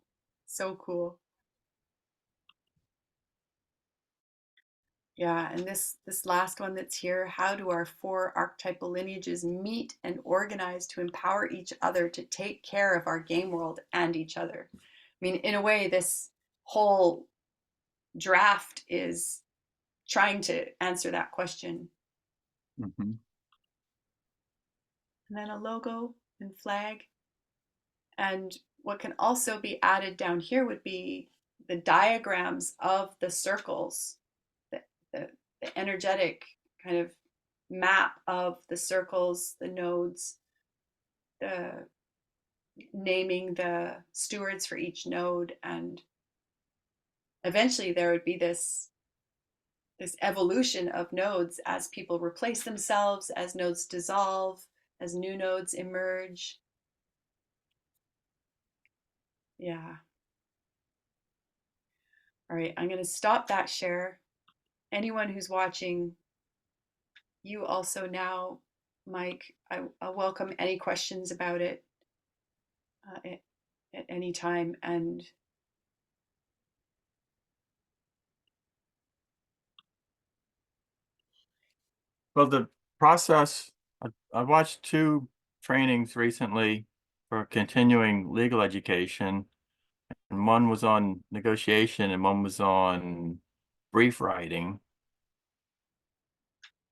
cool. Yeah, and this last one that's here: how do our four archetypal lineages meet and organize to empower each other to take care of our game world and each other? I mean, in a way, this whole draft is trying to answer that question. Hmm. And then a logo and flag. And what can also be added down here would be the diagrams of the circles, the, the, the energetic kind of map of the circles, the nodes, the naming the stewards for each node. And eventually there would be this this evolution of nodes as people replace themselves, as nodes dissolve, as new nodes emerge. Yeah. All right, I'm going to stop that share. Anyone who's watching, you also now, Mike, I welcome any questions about it at any time. And Well, the process, I watched two trainings recently for continuing legal education, and one was on negotiation and one was on brief writing.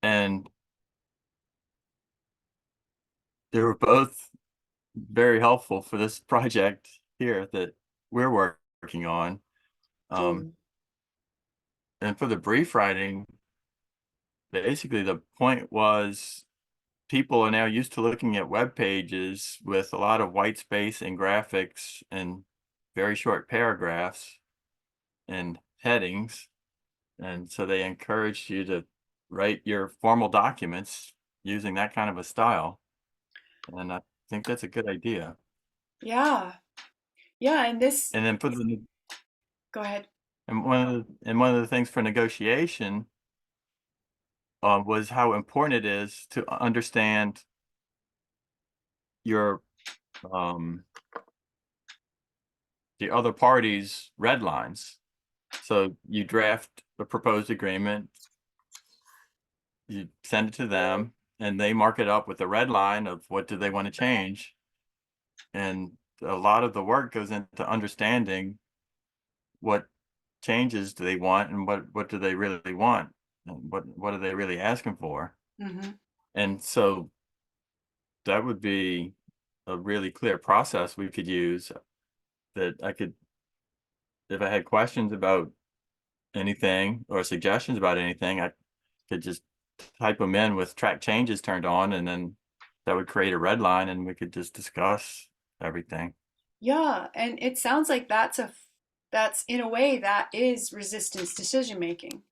And they were both very helpful for this project here that we're working on. cool. And for the brief writing, basically the point was people are now used to looking at web pages with a lot of white space and graphics and very short paragraphs and headings. And so they encouraged you to write your formal documents using that kind of a style. And I think that's a good idea. Yeah. Yeah. And this, And then for the go ahead. and one of the things for negotiation was how important it is to understand your the other party's red lines. So you draft a proposed agreement, you send it to them, and they mark it up with the red line of what do they want to change. And a lot of the work goes into understanding what changes do they want and what do they really want and what are they really asking for. Mm-hmm. And so that would be a really clear process we could use that I could, if I had questions about anything or suggestions about anything, I could just type them in with track changes turned on, and then that would create a red line and we could just discuss everything. Yeah. And it sounds like that's in a way that is resistance decision making,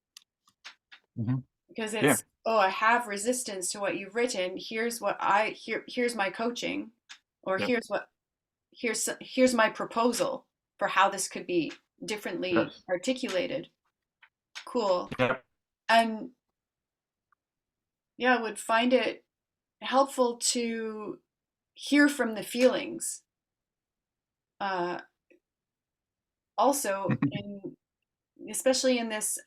Mhm. because Yeah. it's, oh, I have resistance to what you've written. Here's my coaching, or Yep. here's my proposal for how this could be differently Yes. articulated. Cool. Yep. And yeah, I would find it helpful to hear from the feelings. Uh, Also, especially in this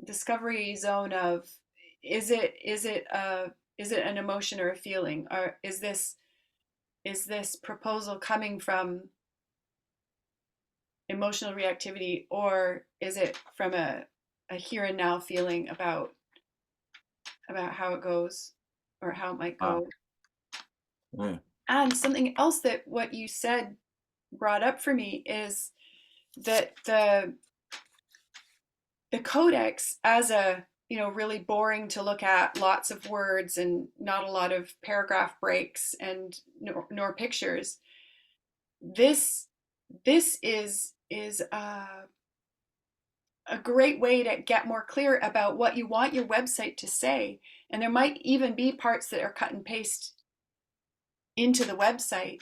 discovery zone of, is it is it uh, is it an emotion or a feeling, or is this proposal coming from emotional reactivity, or is it from a here and now feeling about how it goes or how it might Uh, go. yeah. And something else that what you said brought up for me is that the codex, as a, really boring to look at, lots of words and not a lot of paragraph breaks and nor pictures, this is a great way to get more clear about what you want your website to say. And there might even be parts that are cut and paste into the website,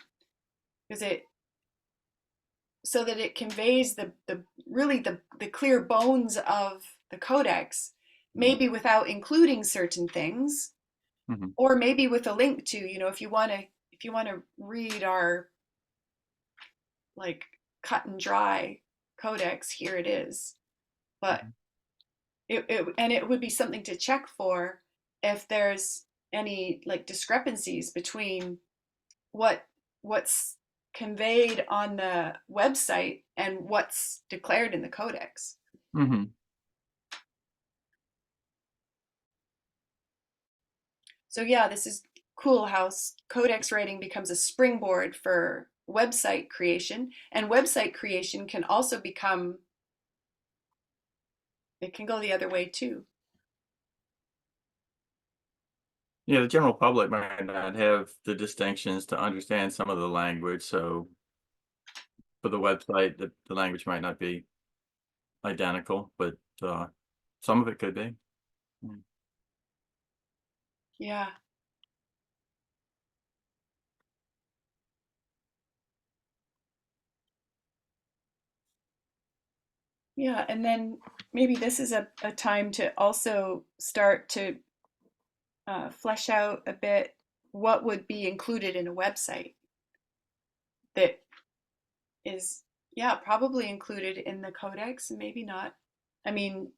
because it, so that it conveys the really the clear bones of the codex, Mhm. maybe without including certain things, Mhm. or maybe with a link to, if you want to read our like cut and dry codex, here it is. But Mhm. it would be something to check for if there's any like discrepancies between what's conveyed on the website and what's declared in the codex. Mhm. So yeah, this is cool how codex writing becomes a springboard for website creation, and website creation can also become, it can go the other way too. Yeah, the general public might not have the distinctions to understand some of the language. So for the website, the language might not be identical, but some of it could be. Yeah. Yeah, and then maybe this is a time to also start to flesh out a bit what would be included in a website that is, yeah, probably included in the codex, maybe not. I mean,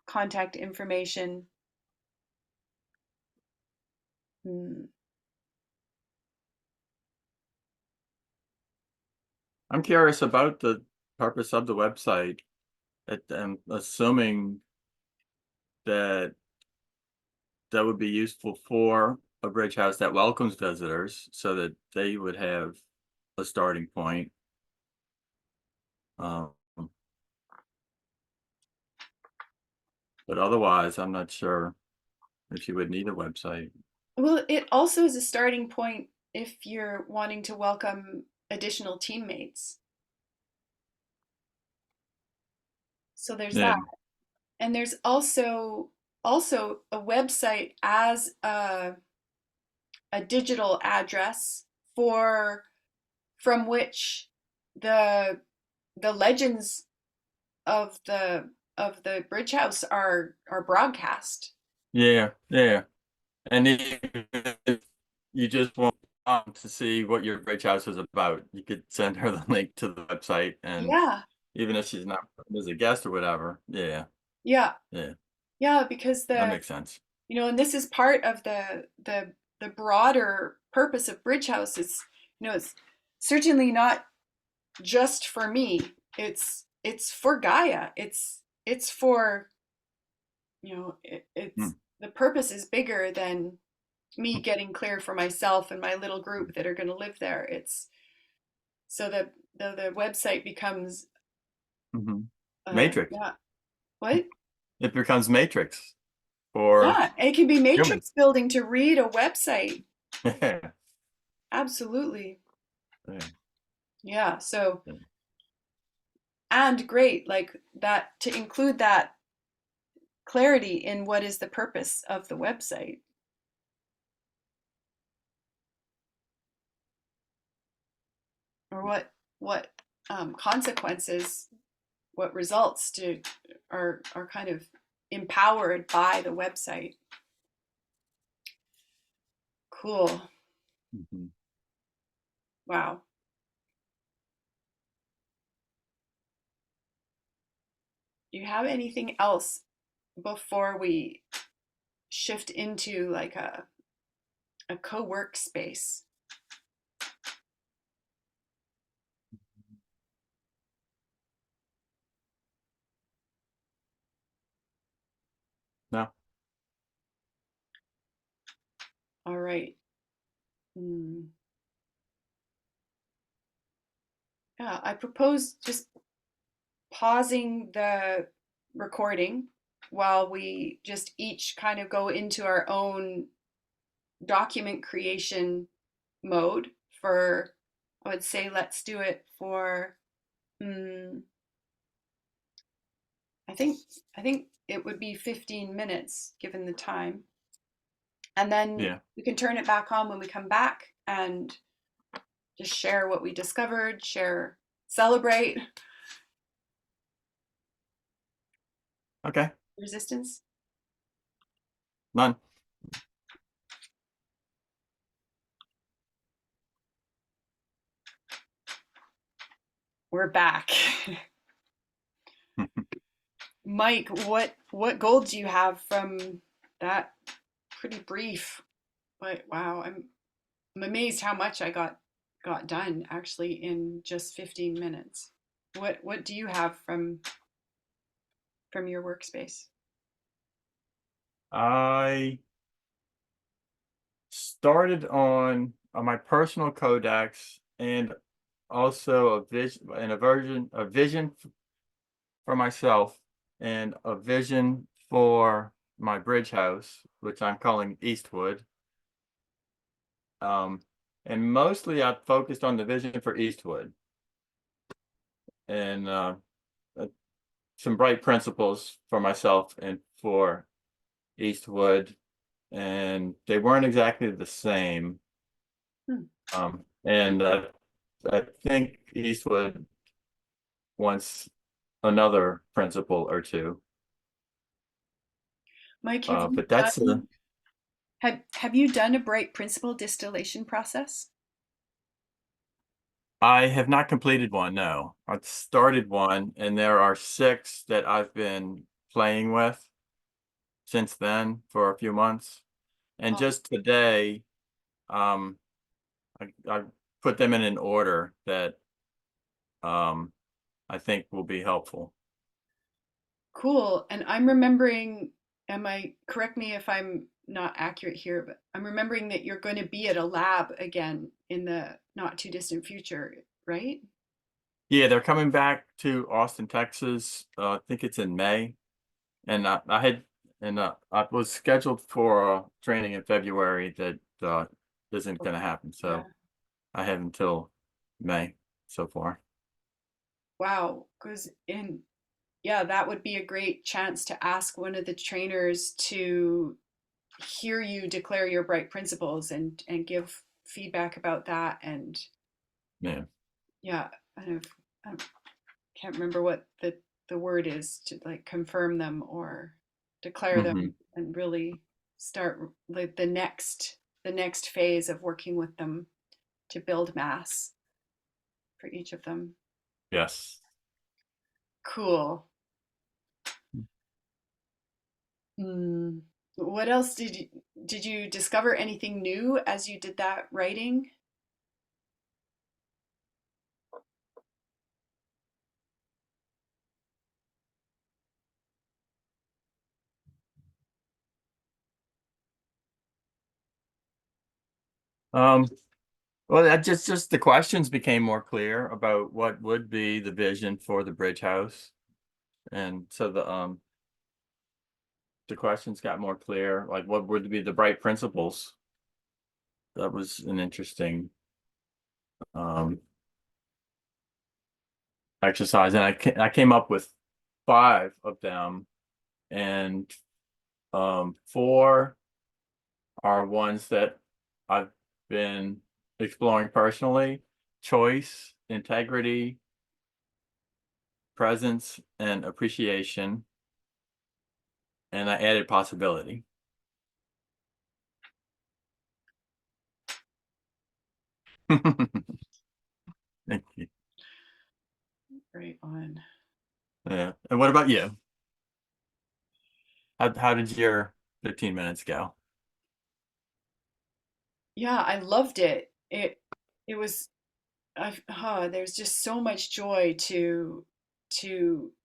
contact information. Hmm. I'm curious about the purpose of the website. I'm assuming that that would be useful for a bridge house that welcomes visitors so that they would have a starting point. Um, but otherwise, I'm not sure if you would need a website. Well, it also is a starting point if you're wanting to welcome additional teammates. So there's Yeah, that. And there's also a website as a digital address for from which the the legends of the bridge house are broadcast. yeah. And if you just want to see what your bridge house is about, you could send her the link to the website, and Yeah, even if she's not as a guest or whatever, yeah, yeah, yeah, yeah, because that makes sense. and this is part of the broader purpose of bridge house is, it's certainly not just for me. It's for Gaia. It's for, Hmm. it's the purpose is bigger than me getting clear for myself and my little group that are going to live there. It's so that the website becomes Mm-hmm. Matrix. yeah, what? It becomes Matrix for Yeah, it can be humans. matrix building to read a website. Yeah, Absolutely. yeah, Yeah, so, yeah. and great, like that, to include that clarity in what is the purpose of the website, or what consequences, what results are kind of empowered by the website. Cool. Mhm. Wow. Do you have anything else before we shift into like a co-work space? No, All right. Hmm. Yeah, I propose just pausing the recording while we just each kind of go into our own document creation mode for, I would say, let's do it for, um, I think it would be 15 minutes given the time. And then yeah. we can turn it back on when we come back and just share what we discovered, share, celebrate Okay, resistance. none. We're back. Mike, what gold do you have from that pretty brief? But wow, I'm amazed how much I got done actually in just 15 minutes. What do you have from your workspace? I started on my personal codex, and also a vision for myself, and a vision for my bridge house, which I'm calling Eastwood. Um, and mostly I focused on the vision for Eastwood, and some bright principles for myself and for Eastwood, and they weren't exactly the same. Hmm. And I think Eastwood wants another principle or two. Mike, have you But that's done have you done a bright principle distillation process? I have not completed one, no. I've started one, and there are six that I've been playing with since then for a few months. And Oh, just today, um, I put them in an order that um, I think will be helpful. cool. And I'm remembering, am I, correct me if I'm not accurate here, but I'm remembering that you're going to be at a lab again in the not too distant future, right? Yeah, they're coming back to Austin, Texas. I think it's in May, and I was scheduled for training in February that isn't going to happen. Yeah. So I have until May so far. Wow. Because in, yeah, that would be a great chance to ask one of the trainers to hear you declare your bright principles and give feedback about that. And Yeah. yeah, I can't remember what the word is to like confirm them or declare them Hmm. and really start like the next phase of working with them to build mass for each of them. Yes. Cool. Mm. What else did you discover anything new as you did that writing? Um, well, that just the questions became more clear about what would be the vision for the bridge house, and so the questions got more clear. Like, what would be the bright principles? That was an interesting um exercise, and I came up with five of them, and four are ones that I've been exploring personally: choice, integrity, presence, and appreciation. And I added possibility. Thank you. Right on. Yeah. And what about you? How did your 15 minutes go? Yeah, I loved it. It was there's just so much joy to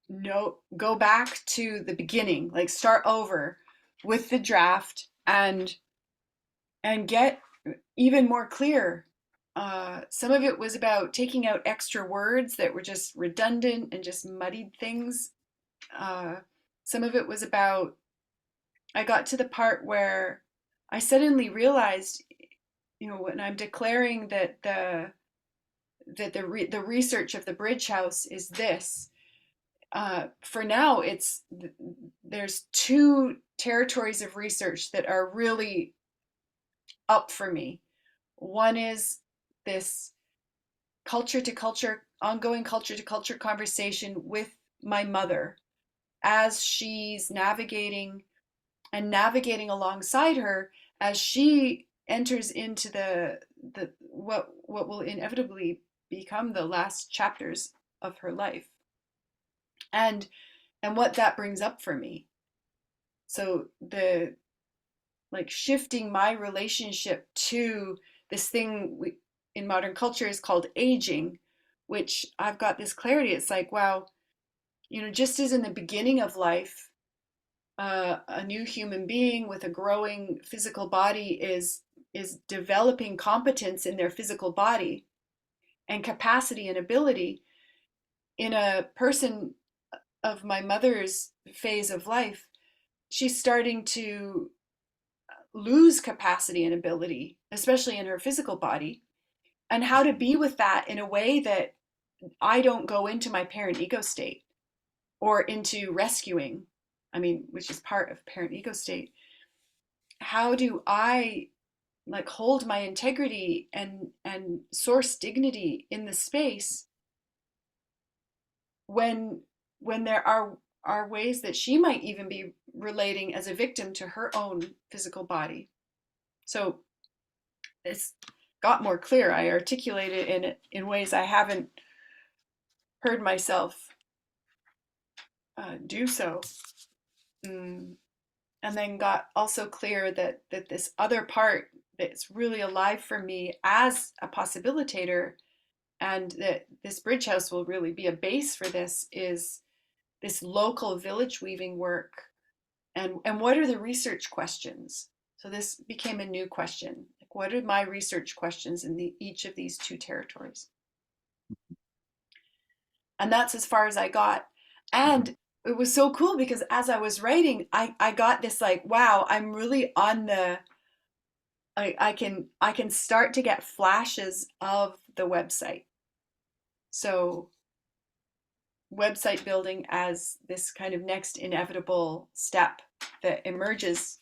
know go back to the beginning, like start over with the draft and get even more clear. Some of it was about taking out extra words that were just redundant and just muddied things. Uh, some of it was about I got to the part where I suddenly realized, you know, when I'm declaring that the research of the bridge house is this. For now, there's two territories of research that are really up for me. One is this ongoing culture to culture conversation with my mother as she's navigating alongside her as she enters into the what will inevitably become the last chapters of her life and what that brings up for me. So the like shifting my relationship to this thing in modern culture is called aging, which I've got this clarity. It's like, wow, you know, just as in the beginning of life, a new human being with a growing physical body is developing competence in their physical body and capacity and ability. In a person of my mother's phase of life, she's starting to lose capacity and ability, especially in her physical body, and how to be with that in a way that I don't go into my parent ego state. or into rescuing, I mean, which is part of parent ego state, how do I like hold my integrity and source dignity in the space when there are ways that she might even be relating as a victim to her own physical body. So it's got more clear. I articulate it in ways I haven't heard myself do so. Mm. And then got also clear that this other part that's really alive for me as a possibilitator, and that this bridge house will really be a base for this, is this local village weaving work. And what are the research questions? So this became a new question. Like, what are my research questions in each of these two territories? And that's as far as I got. And it was so cool because as I was writing, I got this like, wow, I'm really on the, I can start to get flashes of the website. So website building as this kind of next inevitable step that emerges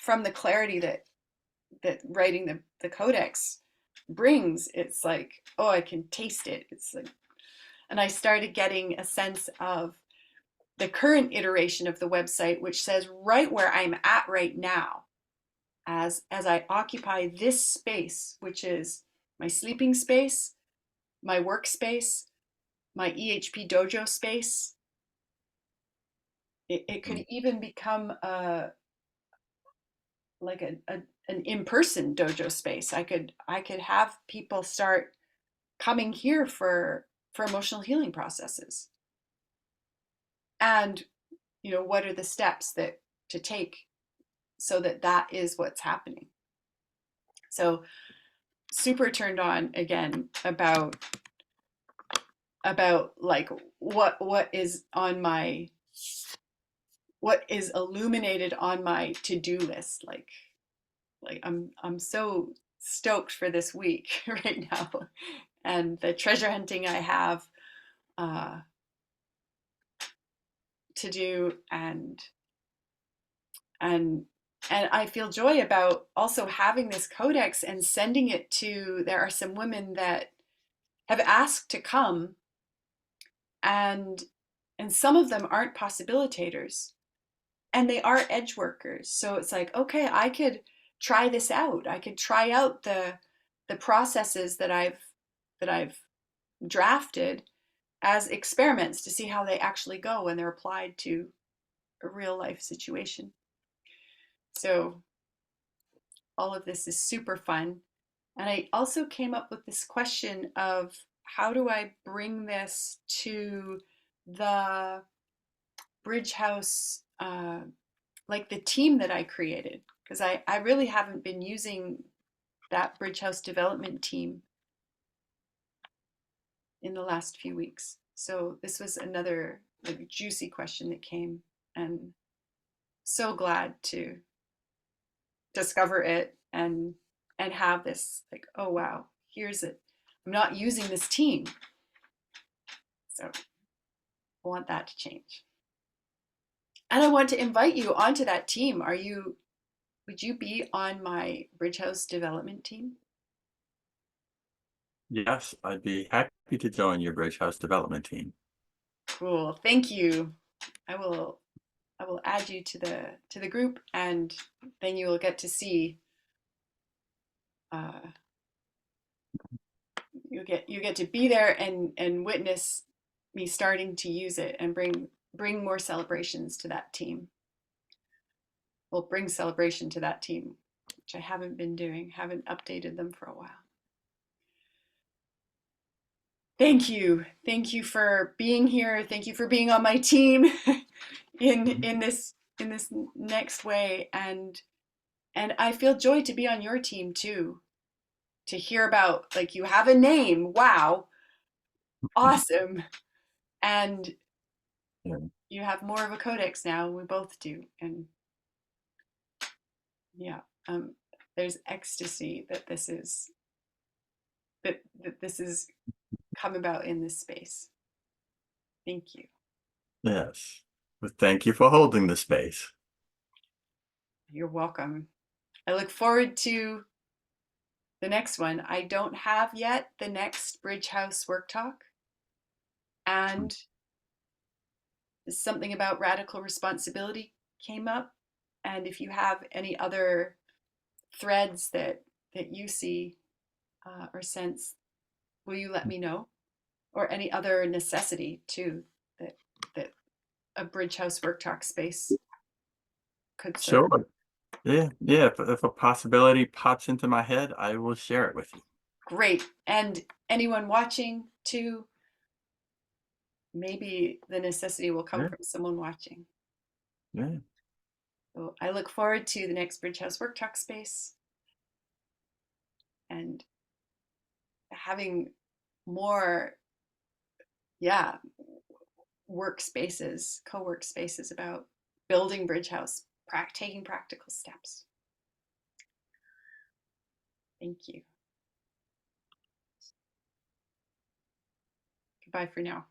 from the clarity that writing the codex brings. It's like, oh, I can taste it. It's like, and I started getting a sense of the current iteration of the website, which says right where I'm at right now, as I occupy this space, which is my sleeping space, my workspace, my EHP dojo space. It could even become like an in-person dojo space. I could have people start coming here for emotional healing processes. And what are the steps that to take so that that is what's happening. So super turned on again about like what is on my, what is illuminated on my to-do list. Like I'm so stoked for this week right now, and the treasure hunting I have uh, to do, and and I feel joy about also having this codex and sending it to. There are some women that have asked to come, and some of them aren't possibilitators, and they are edge workers. So it's like, okay, I could try this out. I could try out the processes that I've drafted as experiments to see how they actually go when they're applied to a real life situation. So all of this is super fun. And I also came up with this question of how do I bring this to the Bridge House, like the team that I created? Because I really haven't been using that Bridge House development team in the last few weeks. So this was another like juicy question that came, and so glad to discover it and have this like, oh wow, here's it. I'm not using this team. So I want that to change. And I want to invite you onto that team. Would you be on my Bridge House development team? Yes, I'd be happy to join your Bridge House development team. Cool. Thank you. I will add you to the group, and then you will get to see uh, you get to be there and witness me starting to use it and bring more celebrations to that team. Well, bring celebration to that team, which I haven't been doing, haven't updated them for a while. Thank you. Thank you for being here. Thank you for being on my team in this next way. And I feel joy to be on your team too. To hear about like you have a name. Wow. Awesome. And Yeah. you have more of a codex now. We both do. And yeah, there's ecstasy that that this is come about in this space. Thank you. Yes. Well, thank you for holding the space. You're welcome. I look forward to the next one. I don't have yet the next Bridge House Work Talk. And something about radical responsibility came up. And if you have any other threads that you see or sense, will you let me know? Or any other necessity too that a Bridge House Work Talk space could serve. Sure. Yeah. Yeah. If a possibility pops into my head, I will share it with you. Great. And anyone watching too, maybe the necessity will come Yeah. from someone watching. Yeah. So I look forward to the next Bridge House Work Talk space and having more, yeah, workspaces, co-work spaces about building Bridge House, taking practical steps. Thank you. Goodbye for now.